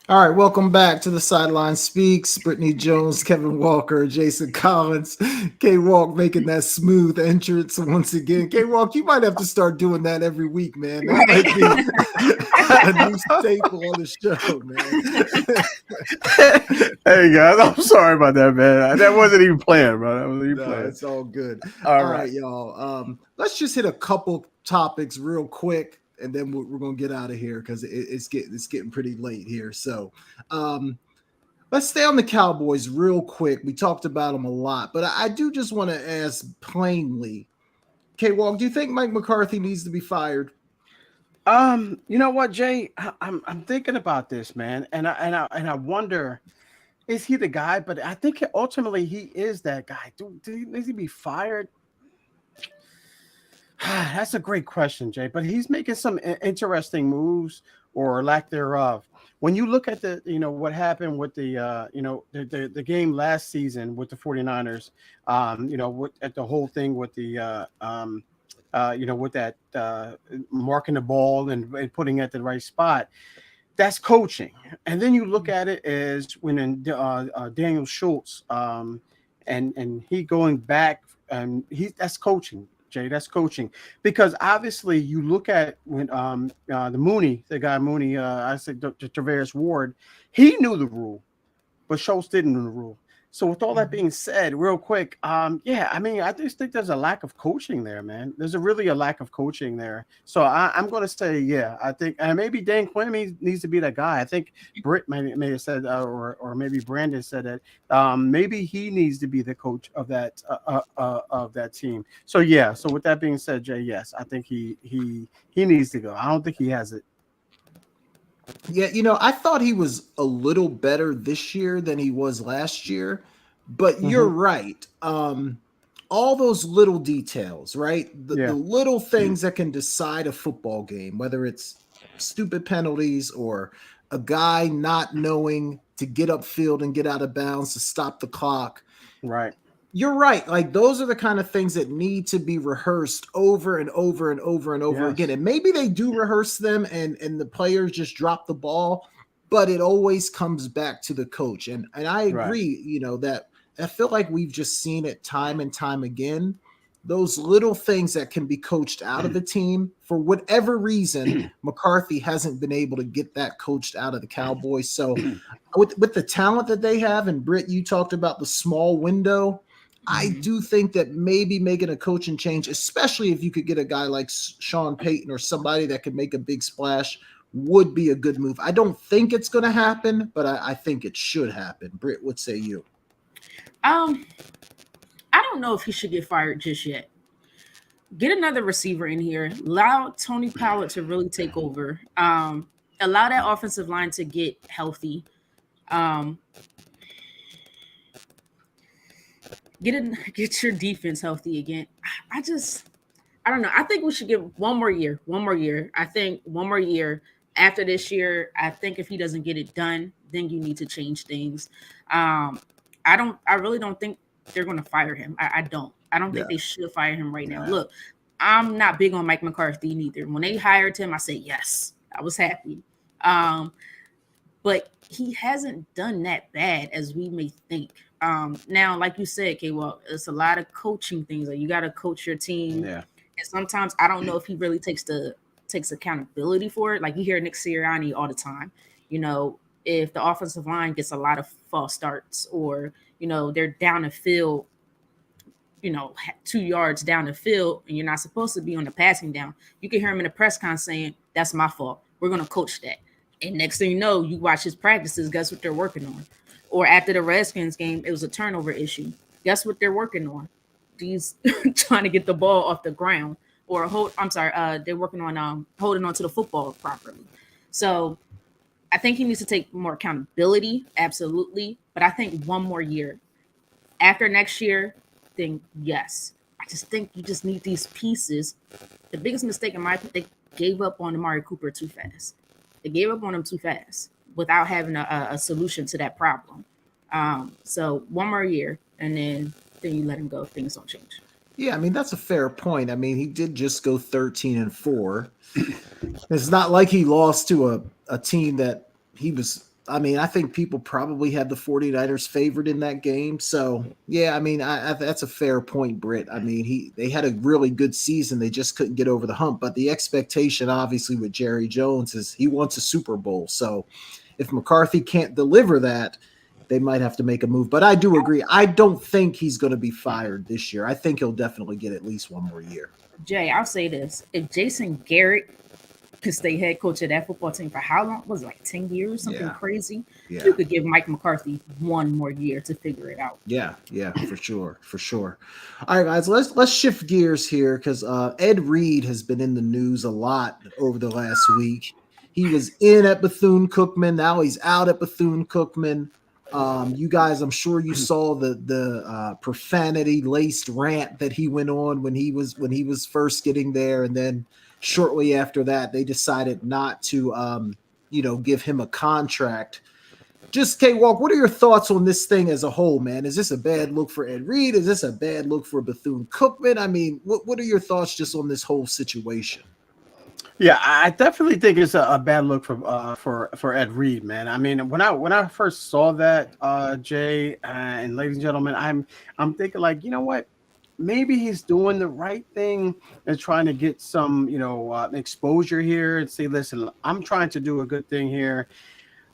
All right, welcome back to the Sideline Speaks. Britne Jones, Kevin Walker, Jason Collins, K-Walk making that smooth entrance once again. K-Walk, you might have to start doing that every week, man. That might be a new staple on the show, man. Hey, guys, I'm sorry about that, man. That wasn't even planned, bro. That wasn't even planned. It's all good. All right, y'all. Let's just hit a couple topics real quick. And then we're going to get out of here because it's getting pretty late here. So let's stay on the Cowboys real quick. We talked about them a lot, but I do just want to ask plainly, K-Walk, do you think Mike McCarthy needs to be fired? You know what, Jay? I'm thinking about this, man, and I wonder, is he the guy? But I think ultimately he is that guy. Needs he be fired? That's a great question, Jay. But he's making some interesting moves or lack thereof. When you look at what happened with the game last season with the 49ers, at the whole thing with with that marking the ball and putting it at the right spot. That's coaching. And then you look at it as when Daniel Schultz and he going back, and that's coaching. Jay, that's coaching, because obviously you look at when the guy Mooney, I said Travaris Ward, he knew the rule, but Schultz didn't know the rule. So with all that being said, real quick, I just think there's a lack of coaching there, man. There's really a lack of coaching there. So I'm going to say, I think, and maybe Dan Quinn needs to be that guy. I think Britt may have said, or maybe Brandon said that maybe he needs to be the coach of that team. So So with that being said, Jay, yes, I think he needs to go. I don't think he has it. Yeah, I thought he was a little better this year than he was last year, but you're right. All those little details, right? The little things that can decide a football game, whether it's stupid penalties or a guy not knowing to get upfield and get out of bounds to stop the clock. Right. You're right. Like, those are the kind of things that need to be rehearsed over and over and over and over again. And maybe they do rehearse them and the players just drop the ball, but it always comes back to the coach. And I agree, that I feel like we've just seen it time and time again. Those little things that can be coached out of the team, for whatever reason, McCarthy hasn't been able to get that coached out of the Cowboys. So with the talent that they have, and Britt, you talked about the small window, I do think that maybe making a coaching change, especially if you could get a guy like Sean Payton or somebody that could make a big splash, would be a good move. I don't think it's going to happen, but I think it should happen. Britt, what say you? I don't know if he should get fired just yet. Get another receiver in here. Allow Tony Pollard to really take over. Allow that offensive line to get healthy. Get your defense healthy again. I don't know. I think we should give one more year. I think one more year after this year. I think if he doesn't get it done, then you need to change things. I really don't think they're going to fire him. I don't think they should fire him right now. Look, I'm not big on Mike McCarthy neither. When they hired him, I said yes. I was happy. But he hasn't done that bad as we may think. Now, like you said, well, it's a lot of coaching things. Like, you got to coach your team. Yeah. And sometimes I don't know if he really takes accountability for it. Like, you hear Nick Sirianni all the time. If the offensive line gets a lot of false starts, or, they're down the field, 2 yards down the field, and you're not supposed to be on the passing down, you can hear him in the press conference saying, "That's my fault. We're going to coach that." And next thing you know, you watch his practices, guess what they're working on? Or after the Redskins game, it was a turnover issue. Guess what they're working on? He's trying to get the ball off the ground, or they're working on holding on to the football properly. So I think he needs to take more accountability, absolutely. But I think one more year. After next year, then yes. I just think you just need these pieces. The biggest mistake in my opinion, they gave up on Amari Cooper too fast. They gave up on him too fast without having a solution to that problem. So one more year, and then you let him go. Things don't change. Yeah, that's a fair point. He did just go 13-4. It's not like he lost to a team that he was. I think people probably had the 49ers favored in that game. So yeah, that's a fair point, Britt. They had a really good season. They just couldn't get over the hump. But the expectation, obviously, with Jerry Jones is he wants a Super Bowl. So if McCarthy can't deliver that, they might have to make a move. But I do agree. I don't think he's going to be fired this year. I think he'll definitely get at least one more year. Jay, I'll say this. If Jason Garrett could stay head coach of that football team for how long? Was it like 10 years? Something crazy? Yeah. You could give Mike McCarthy one more year to figure it out. Yeah, for sure. All right, guys, let's shift gears here, because Ed Reed has been in the news a lot over the last week. He was in at Bethune-Cookman. Now he's out at Bethune-Cookman. You guys, I'm sure you saw the profanity laced rant that he went on when he was first getting there, and then shortly after that, they decided not to give him a contract. Just K-Walk, what are your thoughts on this thing as a whole, man? Is this a bad look for Ed Reed? Is this a bad look for Bethune-Cookman? I mean, what are your thoughts just on this whole situation? Yeah, I definitely think it's a bad look for Ed Reed, man. I mean, when I first saw that, Jay and ladies and gentlemen, I'm thinking like, you know what? Maybe he's doing the right thing and trying to get some, exposure here and say, listen, I'm trying to do a good thing here.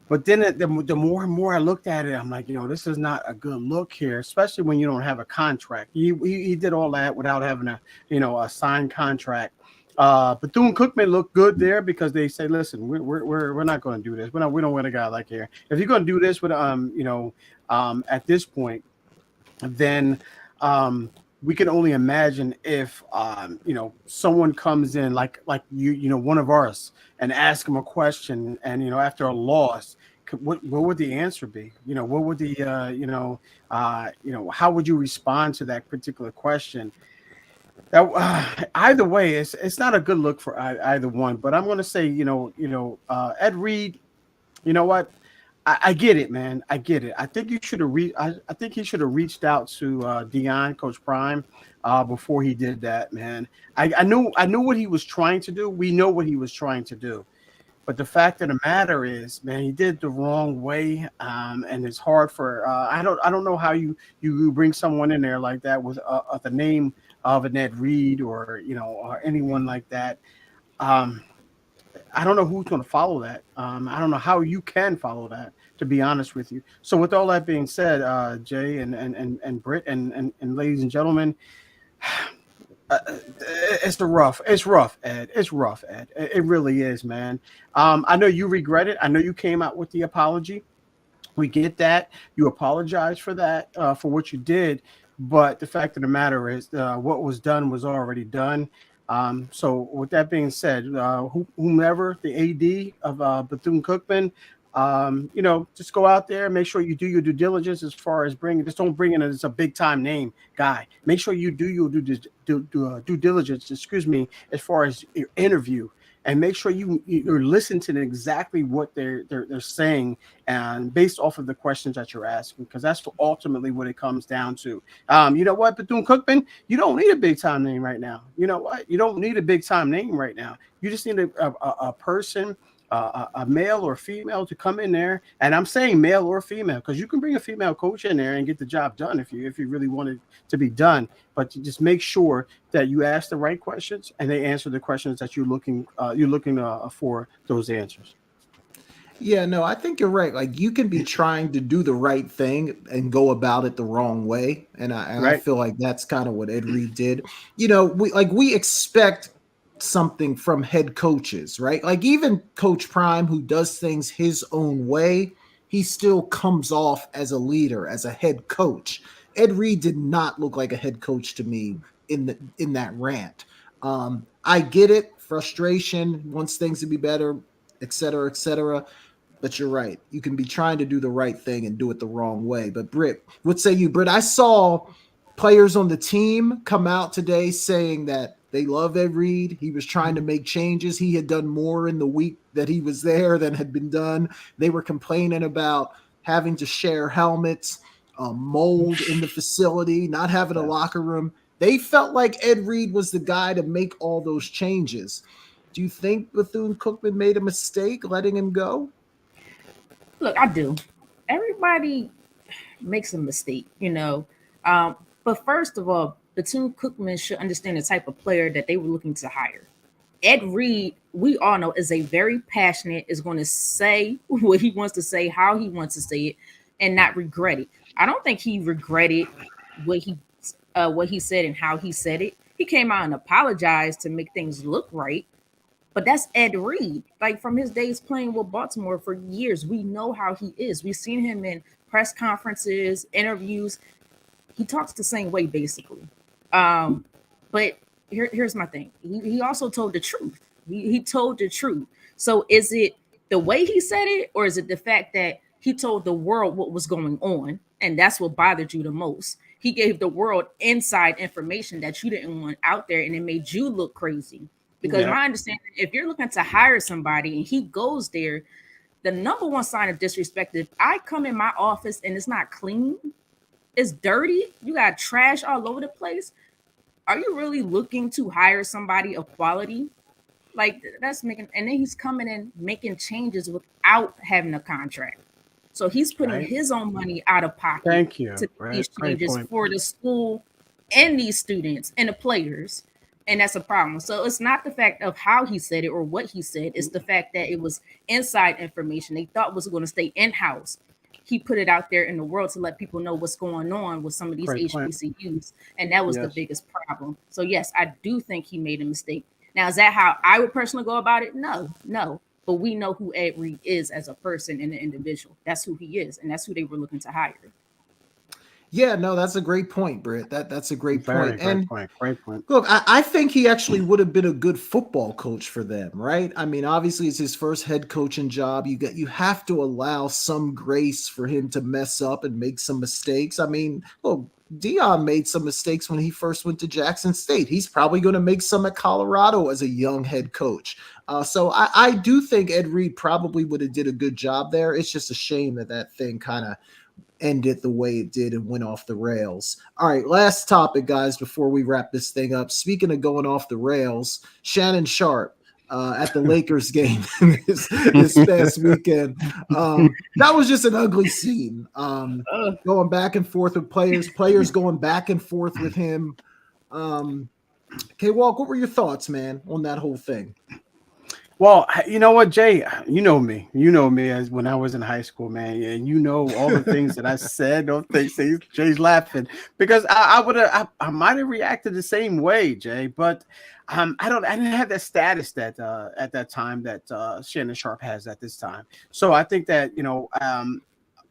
But then the more and more I looked at it, I'm like, this is not a good look here, especially when you don't have a contract. He did all that without having a signed contract. Bethune-Cookman looked good there because they say, listen, we're not going to do this. We don't want a guy like here. If you're going to do this with at this point, then we can only imagine if someone comes in like one of ours and ask him a question, and after a loss, what would the answer be? What would the how would you respond to that particular question? That either way, it's not a good look for either one. But I'm going to say, Ed Reed, you know what? I get it, man. I get it. I think you should have I think he should have reached out to Dion, Coach Prime, before he did that, man. I knew what he was trying to do. We know what he was trying to do. But the fact of the matter is, man, he did it the wrong way, and it's hard for I don't know how you bring someone in there like that with the name of an Ed Reed or anyone like that. I don't know who's going to follow that. I don't know how you can follow that, to be honest with you. So with all that being said, Jay and Britt and ladies and gentlemen, it's rough, Ed. It's rough, Ed. It really is, man. I know you regret it. I know you came out with the apology. We get that. You apologize for that, for what you did. But the fact of the matter is, what was done was already done. So with that being said, whomever the AD of Bethune-Cookman, just go out there, make sure you do your due diligence as far as just don't bring in as a big time name guy. Make sure you do your due diligence, as far as your interview, and make sure you listen to exactly what they're saying, and based off of the questions that you're asking, because that's ultimately what it comes down to. You know what, Bethune-Cookman, you don't need a big time name right now. You know what? You don't need a big time name right now. You just need a person, a male or female, to come in there. And I'm saying male or female because you can bring a female coach in there and get the job done if you really want it to be done. But you just make sure that you ask the right questions and they answer the questions that you're looking for those answers. Yeah, no, I think you're right. Like, you can be trying to do the right thing and go about it the wrong way. And I feel like that's kind of what Ed Reed did. We expect something from head coaches, right? Like, even Coach Prime, who does things his own way, he still comes off as a leader, as a head coach. Ed Reed did not look like a head coach to me in that rant. I get it, frustration, wants things to be better, et cetera, et cetera. But you're right. You can be trying to do the right thing and do it the wrong way. But Britt, what say you, Britt? I saw players on the team come out today saying that they love Ed Reed. He was trying to make changes. He had done more in the week that he was there than had been done. They were complaining about having to share helmets, mold in the facility, not having a locker room. They felt like Ed Reed was the guy to make all those changes. Do you think Bethune-Cookman made a mistake letting him go? Look, I do. Everybody makes a mistake, But first of all, Bethune-Cookman should understand the type of player that they were looking to hire. Ed Reed, we all know, is a very passionate, is going to say what he wants to say, how he wants to say it, and not regret it. I don't think he regretted what he said and how he said it. He came out and apologized to make things look right. But that's Ed Reed. Like, from his days playing with Baltimore for years, we know how he is. We've seen him in press conferences, interviews. He talks the same way, basically. But here's my thing. He also told the truth. He told the truth. So is it the way he said it, or is it the fact that he told the world what was going on, and that's what bothered you the most. He gave the world inside information that you didn't want out there, and it made you look crazy. Because my understanding, if you're looking to hire somebody and he goes there, the number one sign of disrespect, if I come in my office and it's not clean, it's dirty, you got trash all over the place, are you really looking to hire somebody of quality? Like, that's making, and then he's coming in making changes without having a contract. So he's putting his own money out of pocket to these changes for the school and these students and the players. And that's a problem. So it's not the fact of how he said it or what he said. It's the fact that it was inside information they thought was going to stay in-house. He put it out there in the world to let people know what's going on with some of these HBCUs. And that was the biggest problem. So yes, I do think he made a mistake. Now, is that how I would personally go about it? No. But we know who Ed Reed is as a person and an individual. That's who he is. And that's who they were looking to hire. Yeah, no, that's a great point, Britt. That's a great point. Great point. Look, I think he actually would have been a good football coach for them, right? I mean, obviously it's his first head coaching job. You have to allow some grace for him to mess up and make some mistakes. I mean, look, Deion made some mistakes when he first went to Jackson State. He's probably going to make some at Colorado as a young head coach. So I do think Ed Reed probably would have did a good job there. It's just a shame that thing kind of ended the way it did and went off the rails. All right, last topic, guys, before we wrap this thing up. Speaking of going off the rails, Shannon Sharpe at the Lakers game this past weekend. That was just an ugly scene. Going back and forth with players going back and forth with him. K-Walk, what were your thoughts, man, on that whole thing? Well, you know what, Jay, you know me as when I was in high school, man. And you know all the things that I said, those things. Jay's laughing because I might have reacted the same way, Jay, but I didn't have that status that at that time that Shannon Sharpe has at this time. So I think that,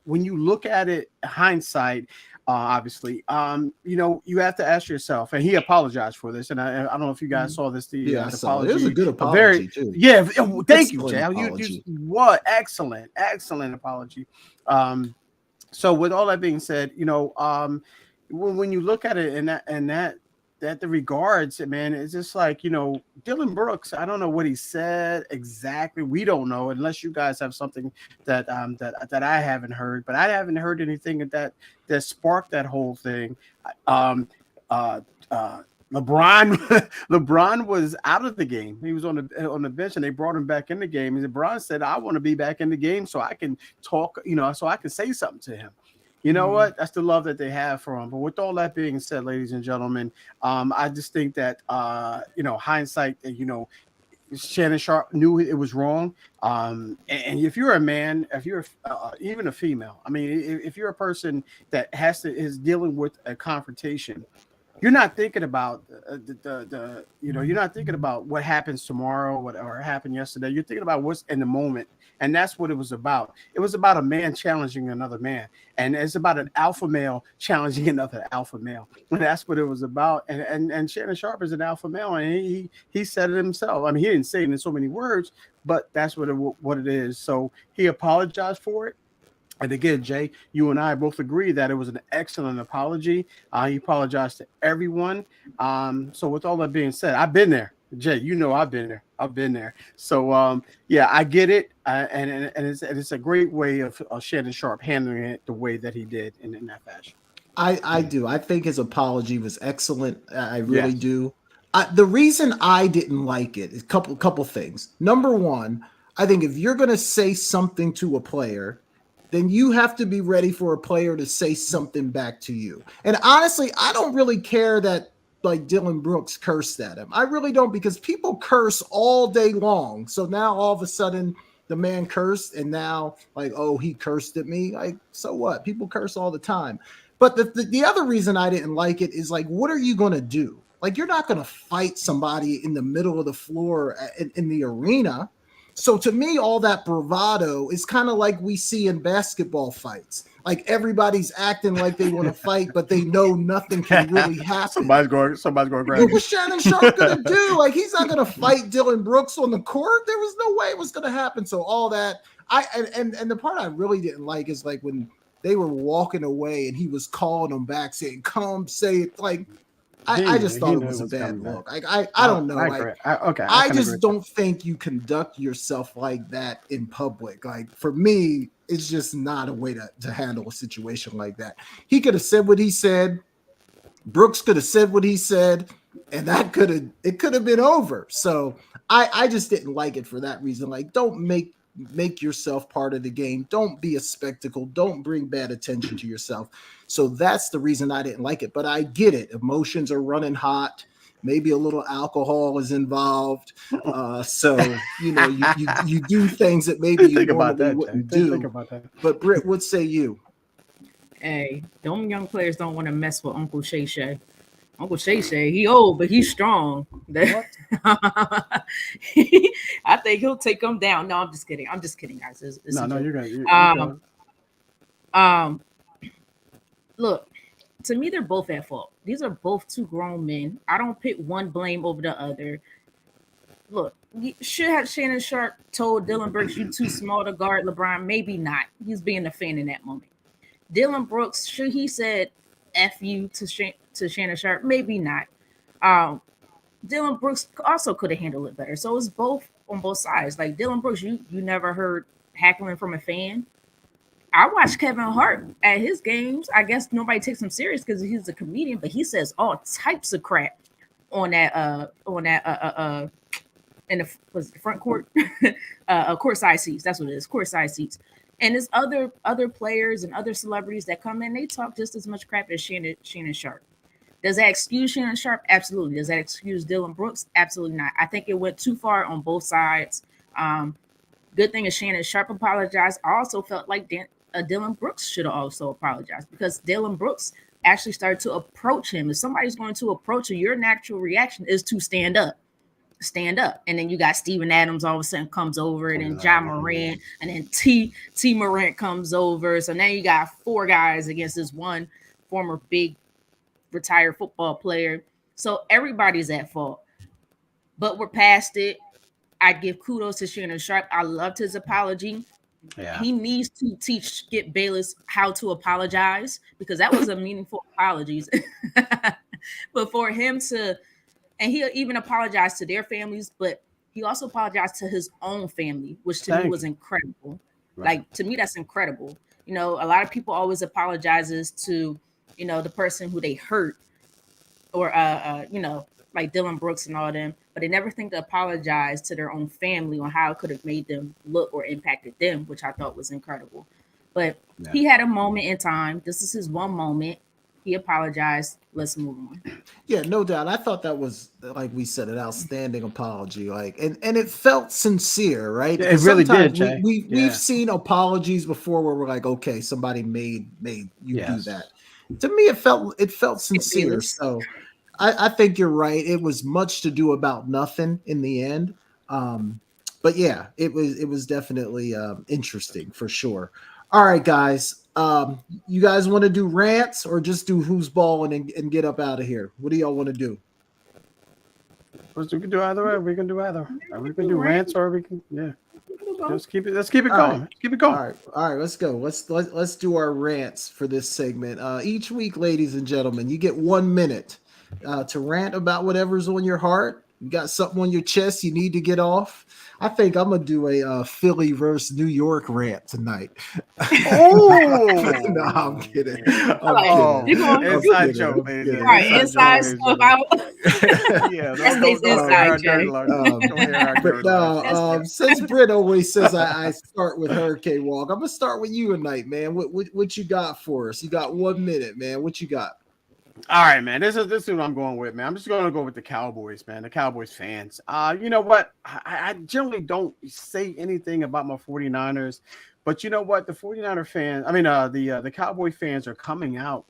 when you look at it, hindsight, obviously, you have to ask yourself, and he apologized for this, and I don't know if you guys saw this. The apology. It was a good apology too. Yeah, thank you, Jay. What excellent apology. So with all that being said, when you look at it in that the regards, man, it's just like, Dylan Brooks, I don't know what he said exactly. We don't know unless you guys have something that I haven't heard, but I haven't heard anything that sparked that whole thing. LeBron was out of the game. He was on the bench, and they brought him back in the game. And LeBron said, "I want to be back in the game so I can talk, so I can say something to him." You know what? That's the love that they have for him. But with all that being said, ladies and gentlemen, I just think that hindsight, Shannon Sharpe knew it was wrong. And if you're a man, if you're even a female, I mean, if you're a person that is dealing with a confrontation, you're not thinking about you're not thinking about what happens tomorrow, or happened yesterday. You're thinking about what's in the moment. And that's what it was about. It was about a man challenging another man. And it's about an alpha male challenging another alpha male. And that's what it was about. And Shannon Sharpe is an alpha male. And he said it himself. I mean, he didn't say it in so many words, but that's what it is. So he apologized for it. And again, Jay, you and I both agree that it was an excellent apology. He apologized to everyone. So with all that being said, I've been there. Jay, I've been there. So I get it, and it's a great way of Shannon Sharpe handling it the way that he did in that fashion. I do. I think his apology was excellent. I really do. The reason I didn't like it is a couple things. Number one, I think if you're going to say something to a player, then you have to be ready for a player to say something back to you. And honestly, I don't really care that like Dylan Brooks cursed at him. I really don't, because people curse all day long. So now all of a sudden the man cursed, and now like, oh, he cursed at me. Like, so what? People curse all the time. But the other reason I didn't like it is like, what are you going to do? Like, you're not going to fight somebody in the middle of the floor in the arena. So to me, all that bravado is kind of like we see in basketball fights. Like everybody's acting like they want to fight, but they know nothing can really happen. Somebody's going to grab What you. was Shannon Sharp going to do? Like, he's not going to fight Dylan Brooks on the court. There was no way it was going to happen. So all that, and the part I really didn't like is like when they were walking away and he was calling them back saying, come say it. Like, I just thought it was a bad look. Like, I don't know. I just don't think you conduct yourself like that in public. Like, for me, it's just not a way to handle a situation like that. He could have said what he said. Brooks could have said what he said, and it could have been over. So I just didn't like it for that reason. Like, don't make yourself part of the game. Don't be a spectacle. Don't bring bad attention to yourself. So that's the reason I didn't like it. But I get it. Emotions are running hot. Maybe a little alcohol is involved. So you do things that maybe you normally wouldn't do. Think about that. But Britt, what say you? Hey, them young players don't want to mess with Uncle Shay Shay. Uncle Shay Shay, he old, but he's strong. I think he'll take them down. No, I'm just kidding. Guys. No, you're good. Look, to me, they're both at fault. These are both two grown men. I don't pick one blame over the other. Look, should have Shannon Sharp told Dylan Brooks, you too small to guard LeBron? Maybe not. He's being a fan in that moment. Dylan Brooks, should he said F you to Shannon Sharp? Maybe not. Dylan Brooks also could have handled it better. So it's both on both sides. Like Dylan Brooks, you never heard heckling from a fan. I watched Kevin Hart at his games. I guess nobody takes him serious because he's a comedian, but he says all types of crap on that in the front court courtside seats. That's what it is, courtside seats. And there's other players and other celebrities that come in, they talk just as much crap as Shannon Sharp. Does that excuse Shannon Sharp? Absolutely. Does that excuse Dylan Brooks? Absolutely not. I think it went too far on both sides. Good thing is Shannon Sharp apologized. I also felt like Dylan Brooks should have also apologized because Dylan Brooks actually started to approach him. If somebody's going to approach you, your natural reaction is to stand up. And then you got Steven Adams all of a sudden comes over, and then John Morant, and then T Morant comes over. So now you got four guys against this one former big retired football player. So everybody's at fault. But we're past it. I give kudos to Shannon Sharp. I loved his apology. Yeah. He needs to teach Skip Bayless how to apologize because that was a meaningful apology. But for him to, and he even apologized to their families, but he also apologized to his own family, which to me was incredible. Right. Like, to me, that's incredible. You know, a lot of people always apologizes to, you know, the person who they hurt or, you know, like Dylan Brooks and all them, but they never think to apologize to their own family on how it could have made them look or impacted them, which I thought was incredible. But he had a moment in time. This is his one moment. He apologized. Let's move on. Yeah, no doubt. I thought that was, like we said, an outstanding apology. Like, and it felt sincere, right? Yeah, it really did. Jay. We've seen apologies before where we're like, okay, somebody made you do that. To me, it felt sincere. So I think you're right. It was much to do about nothing in the end. But yeah, it was definitely interesting for sure. All right, guys. You guys want to do rants or just do who's balling and get up out of here? What do y'all want to do? We can do either way. We can do either. We can do rants or we can let's keep it going. Right. Keep it going. All right, let's go. Let's do our rants for this segment. Each week, ladies and gentlemen, you get 1 minute to rant about whatever's on your heart. You got something on your chest you need to get off. I think I'm gonna do a Philly versus New York rant tonight. Oh no, I'm kidding. Inside joke, baby. All right, inside stuff out. Yeah, since Britt always says I start with Hurricane Walk, I'm gonna start with you tonight, man. What you got for us? You got 1 minute, man. What you got? All right, man. This is what I'm going with, man. I'm just going to go with the Cowboys, man. The Cowboys fans. You know what? I generally don't say anything about my 49ers, but you know what? The 49er fans, the Cowboy fans are coming out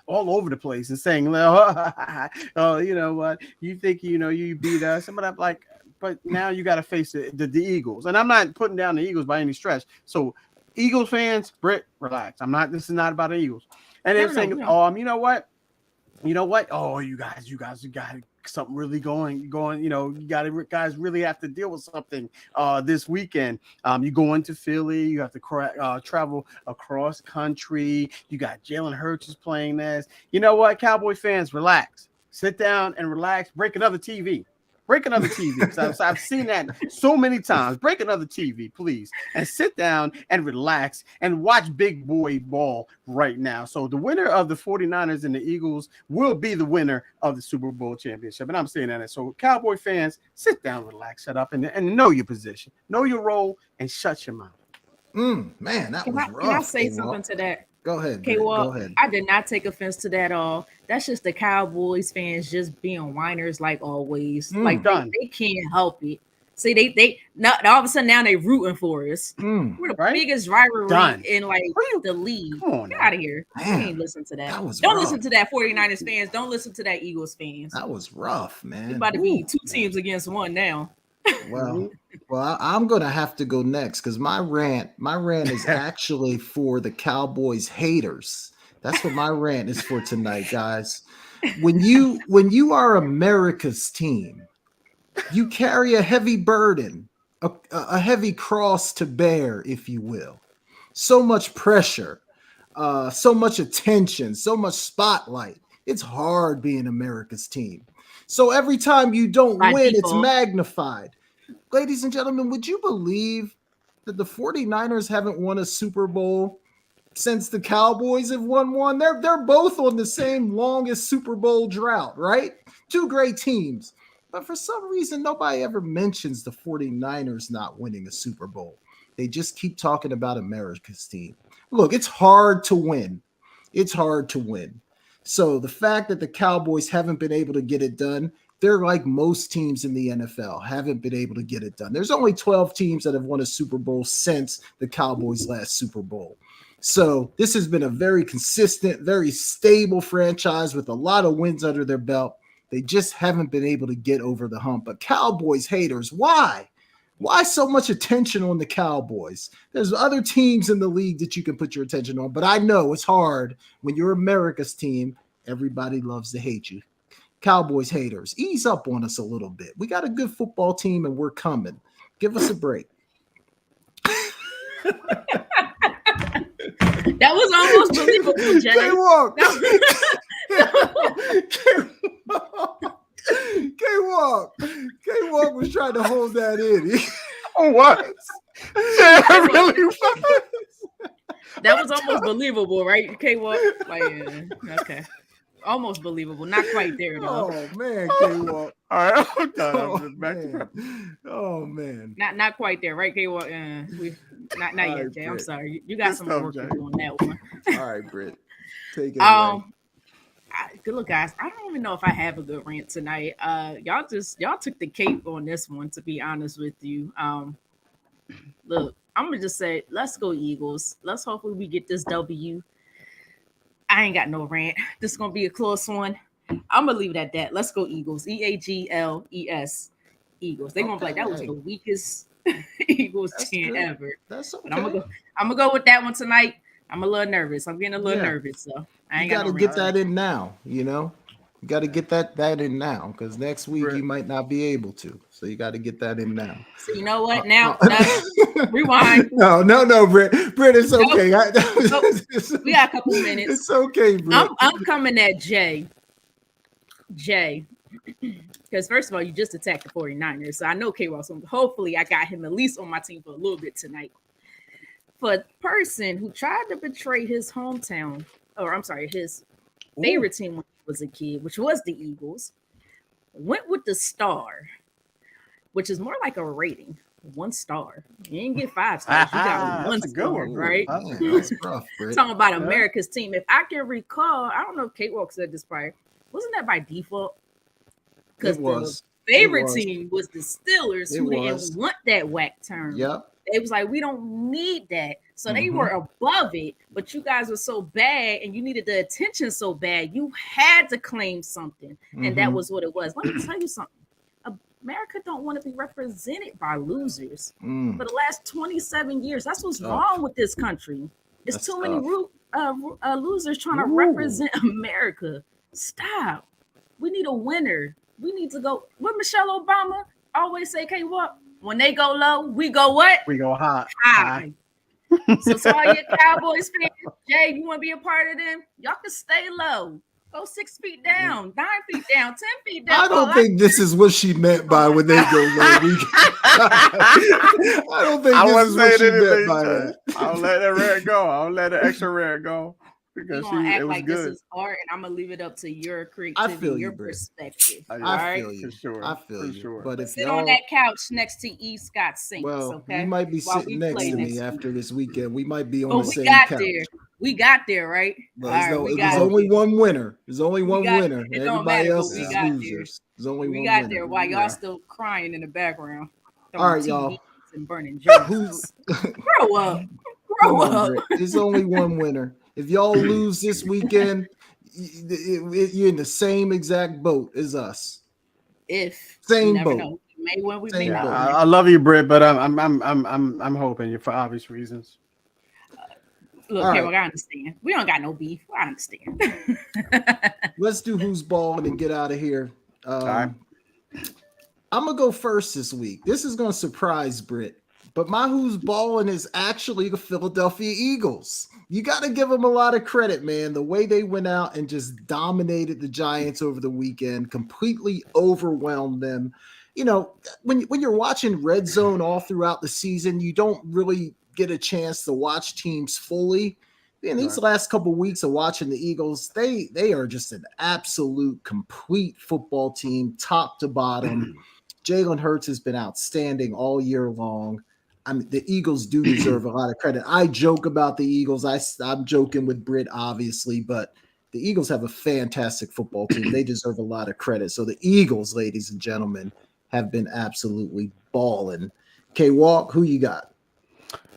all over the place and saying, oh, you know what? You think, you beat us. And I'm like, but now you got to face the Eagles. And I'm not putting down the Eagles by any stretch. So Eagles fans, Britt, relax. This is not about the Eagles. And they're saying, you know what? Oh, you guys got something really going. You guys really have to deal with something this weekend. You go into Philly, you have to travel across country. You got Jalen Hurts is playing this. You know what, Cowboy fans, relax. Sit down and relax. Break another TV. Break another TV. I've seen that so many times. Break another TV, please. And sit down and relax and watch big boy ball right now. So the winner of the 49ers and the Eagles will be the winner of the Super Bowl championship. And I'm saying that. So Cowboy fans, sit down, relax, shut up, and know your position. Know your role and shut your mouth. Man, that was rough. Can I say something to that? Go ahead. Okay, go ahead. I did not take offense to that at all. That's just the Cowboys fans just being whiners like always. Like they can't help it. See, they not all of a sudden now they rooting for us. We're the biggest rivalry in like the league. Get out of here. Man, you can't listen to that. Don't listen to that 49ers fans. Don't listen to that Eagles fans. That was rough, man. It's about to be two teams against one now. Well, I'm gonna have to go next because my rant is actually for the Cowboys haters. That's what my rant is for tonight, guys. When you are America's team, you carry a heavy burden, a heavy cross to bear, if you will. So much pressure, so much attention, so much spotlight. It's hard being America's team. So every time you don't win, it's magnified. Ladies and gentlemen, would you believe that the 49ers haven't won a Super Bowl since the Cowboys have won one? They're both on the same longest Super Bowl drought, right? Two great teams. But for some reason, nobody ever mentions the 49ers not winning a Super Bowl. They just keep talking about America's team. Look, it's hard to win. It's hard to win. So the fact that the Cowboys haven't been able to get it done, they're like most teams in the NFL, haven't been able to get it done. There's only 12 teams that have won a Super Bowl since the Cowboys' last Super Bowl. So this has been a very consistent, very stable franchise with a lot of wins under their belt. They just haven't been able to get over the hump. But Cowboys haters, why? Why so much attention on the Cowboys? There's other teams in the league that you can put your attention on, but I know it's hard when you're America's team. Everybody loves to hate you. Cowboys haters, ease up on us a little bit. We got a good football team and we're coming. Give us a break. That was almost believable, Jay. K-Walk was trying to hold that in. What? Yeah, really was. That was almost believable, right? K-Walk? Okay. Almost believable. Not quite there, though. Oh, man, K-Walk. All right, I'm done. Oh, man. Not quite there, right, K-Walk? Not yet, Jay. I'm sorry. You got some work to do on that one. All right, Britt. Take it away. Good look, guys. I don't even know if I have a good rant tonight. Y'all took the cape on this one, to be honest with you. Look, I'm gonna just say, let's go Eagles. Let's hopefully we get this W. I ain't got no rant. This is gonna be a close one. I'm gonna leave it at that. Let's go Eagles. EAGLES. Eagles. They're gonna be like, that was the weakest Eagles team ever. That's okay. But I'm gonna go with that one tonight. I'm a little nervous. I'm getting a little nervous, so I ain't got to get that in now. You got to get that in now because next week you might not be able to. So you got to get that in now. So you know what? Now, rewind. No, Britt, it's okay. We got a couple minutes. It's okay, Britt. I'm coming at Jay. Because first of all, you just attacked the 49ers. So I know K-Ross. Hopefully I got him at least on my team for a little bit tonight. For a person who tried to betray his hometown, his favorite team when he was a kid, which was the Eagles, went with the star, which is more like a rating. 1 star. You didn't get 5 stars. You got 1 star, right? That's rough, talking about America's team. If I can recall, I don't know if Kate Walk said this prior. Wasn't that by default? Because the favorite team was the Steelers, who didn't want that whack term. Yep. It was like, we don't need that. So they were above it, but you guys were so bad and you needed the attention so bad. You had to claim something. And that was what it was. Let me tell you something. America don't want to be represented by losers Mm. for the last 27 years. That's what's wrong with this country. It's That's too many losers trying to Ooh. represent America. Stop. We need a winner. We need to go. What Michelle Obama always say, okay, what? When they go low, we go what? We go high. High. So all your Cowboys fans, Jay, you want to be a part of them? Y'all can stay low. Go 6 feet down, 9 feet down, 10 feet down. I don't think this is what she meant by when they go low. I don't think this is what she meant by that. I'll let that red go. I'll let the extra red go. Because act it was like good. this is art, and I'm gonna leave it up to your creativity, your perspective. I feel you. For sure. I feel you. Sure. But if sit on that couch next to E. Scott Sinks, okay? You might be sitting next to me after this weekend. We might be on the same couch. We got there, right? There's only one winner. There's only one winner. Everybody else is losers. There's only one winner. We got there while y'all still crying in the background. All right, y'all. And burning jerseys. Grow up. Grow up. There's only one winner. If y'all lose this weekend, you're in the same exact boat as us. Same boat. Know. May win, we may not. I love you, Britt, but I'm hoping you for obvious reasons. Look, okay, I understand. We don't got no beef. I understand. Let's do who's balling and get out of here. All right. I'm gonna go first this week. This is gonna surprise Britt, but my who's balling is actually the Philadelphia Eagles. You got to give them a lot of credit, man. The way they went out and just dominated the Giants over the weekend, completely overwhelmed them. You know, when you're watching Red Zone all throughout the season, you don't really get a chance to watch teams fully. In these last couple of weeks of watching the Eagles, they are just an absolute complete football team, top to bottom. Jalen Hurts has been outstanding all year long. I mean, the Eagles do deserve a lot of credit. I joke about the Eagles. I'm joking with Britt, obviously, but the Eagles have a fantastic football team. They deserve a lot of credit. So the Eagles, ladies and gentlemen, have been absolutely balling. K-Walk, who you got?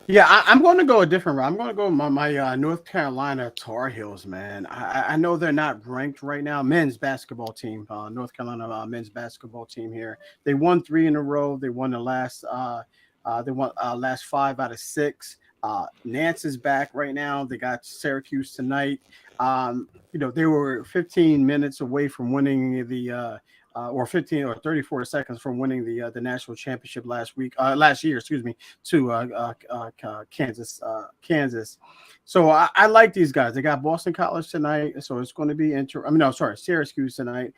Yeah, I'm going to go a different route. I'm going to go my North Carolina Tar Heels, man. I know they're not ranked right now. Men's basketball team, North Carolina men's basketball team here. They won 3 in a row. They won the last last 5 out of 6. Nance is back right now. They got Syracuse tonight. They were 15 minutes away from winning the or 15 or 34 seconds from winning the national championship last year, to Kansas. So I like these guys. They got Boston College tonight, so it's going to be Syracuse tonight.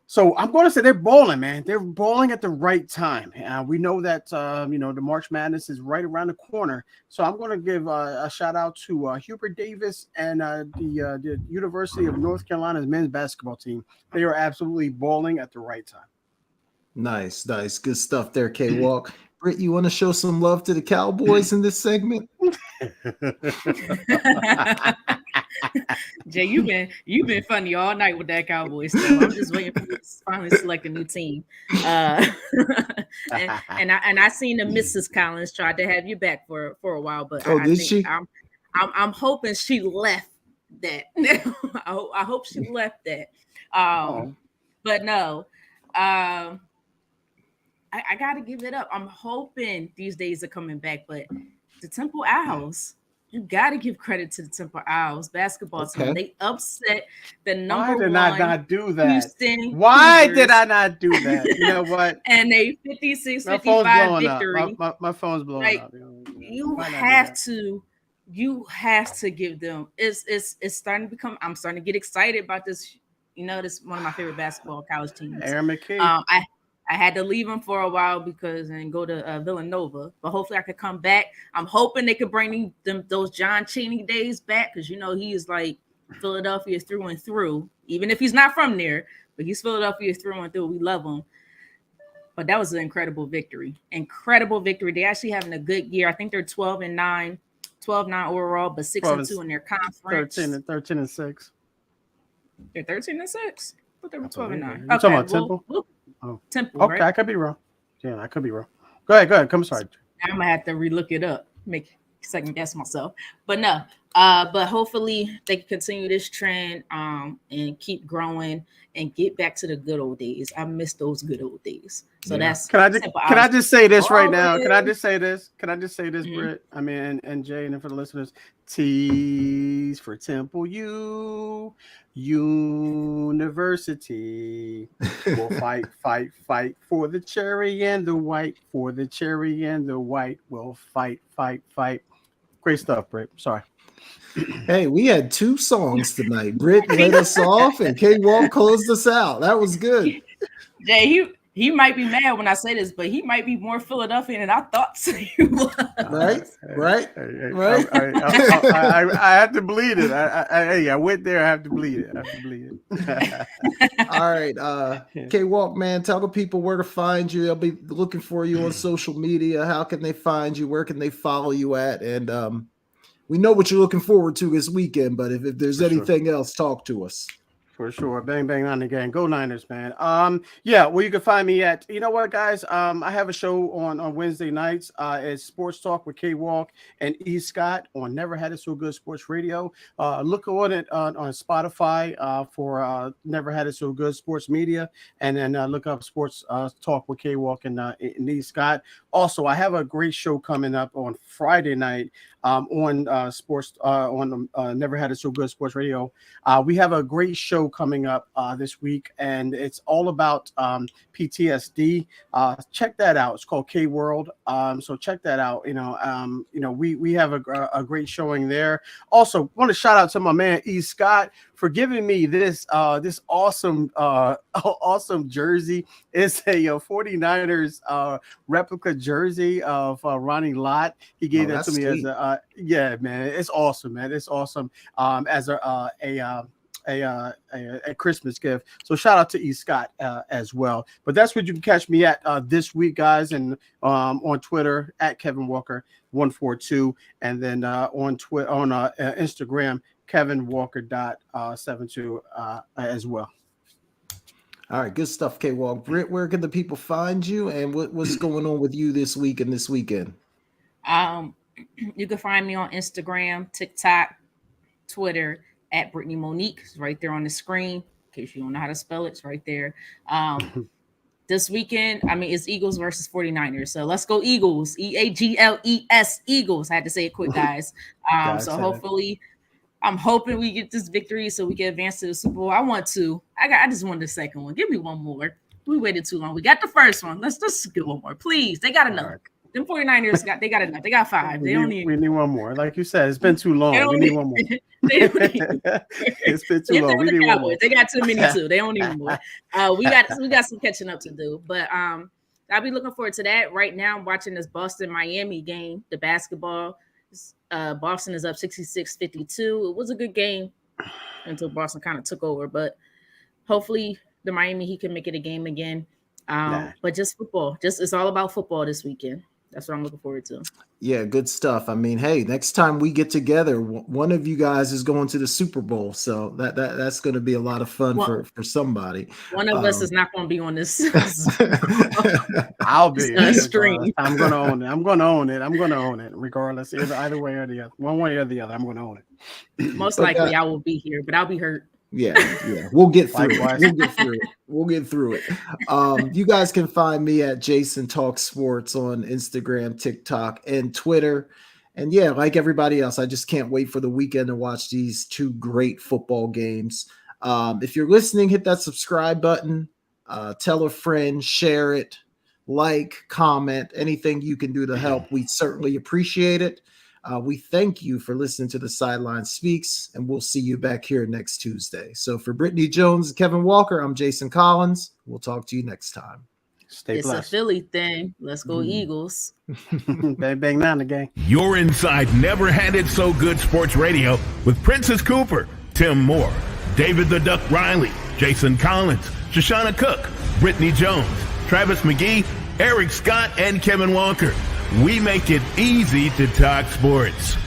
So I'm going to say they're balling, man. They're balling at the right time. We know that, the March Madness is right around the corner. So I'm going to give a shout out to Hubert Davis and the University of North Carolina's men's basketball team. They are absolutely balling at the right time. Nice. Good stuff there, K-Walk. Britt, you want to show some love to the Cowboys in this segment? Jay, you've been funny all night with that Cowboys stuff. I'm just waiting for you to finally select a new team. And I seen the Mrs. Collins tried to have you back for a while, but I'm hoping she left that. I hope she left that. But no. I gotta give it up. I'm hoping these days are coming back, but the Temple Owls. You got to give credit to the Temple Owls basketball team. They upset the number one. Why did I not do that? Houston Why Cougars. did I not do that? You know what? And a 56-55 victory. My phone's blowing up. You have to give them. It's starting to become. I'm starting to get excited about this. This is one of my favorite basketball college teams. Aaron McKee. I had to leave him for a while and go to Villanova, but hopefully I could come back. I'm hoping they could bring those John Chaney days back because he is like Philadelphia through and through. Even if he's not from there, but he's Philadelphia through and through. We love him. But that was an incredible victory. Incredible victory. They actually having a good year. I think they're 12-9 overall, but 6-2 in their conference. 13-6. They're 13-6. But they were 12-9. You talking about Temple? Temple, okay, right? I could be wrong. Yeah, I could be wrong. Go ahead. I'm sorry. I'm gonna have to relook it up, make second guess myself. But no, But hopefully they can continue this trend and keep growing and get back to the good old days. I miss those good old days. So that's can I just say this right now? Can I just say this, Britt? I mean, and Jay, and for the listeners, T's for Temple U University. We'll fight for the cherry and the white. For the cherry and the white, we'll fight. Great stuff, Britt. Sorry. Hey, we had 2 songs tonight. Britt led us off and K-Walk closed us out. That was good. Jay, he might be mad when I say this, but he might be more Philadelphia than I thought he was. Right. I have to bleed it. I went there. I have to bleed it. All right. K-Walk, man, tell the people where to find you. They'll be looking for you on social media. How can they find you? Where can they follow you at? And we know what you're looking forward to this weekend, but if there's anything else, talk to us. For sure. Bang, bang on the gang. Go Niners, man. Well, you can find me at, you know what, guys? I have a show on Wednesday nights. It's Sports Talk with K-Walk and E. Scott on Never Had It So Good Sports Radio. Look on it on Spotify for Never Had It So Good Sports Media. And then look up Sports Talk with K-Walk and E. Scott. Also, I have a great show coming up on Friday night on sports on Never Had It So Good Sports Radio. We have a great show coming up this week, and it's all about PTSD. Check that out. It's called K World. So check that out. We have a great showing there. Also, want to shout out to my man E. Scott for giving me this awesome jersey. It's a 49ers replica jersey of Ronnie Lott. He gave that to me sweet. As man, it's awesome, man. It's awesome as a Christmas gift. So shout out to E. Scott as well. But that's what you can catch me at this week, guys, and on Twitter at Kevin Walker 142, and then on Instagram KevinWalker.72 as well. All right, good stuff, K-Walk. Britt, where can the people find you, and what's going on with you this week and this weekend? You can find me on Instagram, TikTok, Twitter at Britne Monique. It's right there on the screen. In case you don't know how to spell it, it's right there. This weekend, it's Eagles versus 49ers. So let's go Eagles. EAGLES, Eagles. I had to say it quick, guys. So hopefully, I'm hoping we get this victory so we can advance to the Super Bowl. I want to. I just want the second one. Give me one more. We waited too long. We got the first one. Let's just get one more, please. They got enough. Them 49ers they got enough. They got 5. We need one more. Like you said, it's been too long. We need one more. It's been too long. We need one more. They got too many too. They don't need more. We got some catching up to do. But I'll be looking forward to that. Right now, I'm watching this Boston-Miami game, the basketball. Boston is up 66-52. It was a good game until Boston kind of took over. But hopefully the Miami Heat can make it a game again. But just football. It's all about football this weekend. That's what I'm looking forward to. Yeah, good stuff. Hey, next time we get together, one of you guys is going to the Super Bowl, so that's going to be a lot of fun for somebody. One of us is not going to be on this. I'll be stream. I'm going to own it. I'm going to own it, regardless, either way or the other. One way or the other, I'm going to own it. Most likely, I will be here, but I'll be hurt. Yeah. We'll get through it. We'll get through it. You guys can find me at Jason Talk Sports on Instagram, TikTok, and Twitter. And yeah, like everybody else, I just can't wait for the weekend to watch these 2 great football games. If you're listening, hit that subscribe button, tell a friend, share it, like, comment, anything you can do to help. We certainly appreciate it. We thank you for listening to The Sideline Speaks, and we'll see you back here next Tuesday. So for Britne Jones and Kevin Walker, I'm Jason Collins. We'll talk to you next time. Stay blessed. It's a Philly thing. Let's go Eagles. Bang, bang, down the gang. You're inside Never Had It So Good Sports Radio with Princess Cooper, Tim Moore, David the Duck Riley, Jason Collins, Shoshana Cook, Britne Jones, Travis McGee, Eric Scott, and Kevin Walker. We make it easy to talk sports.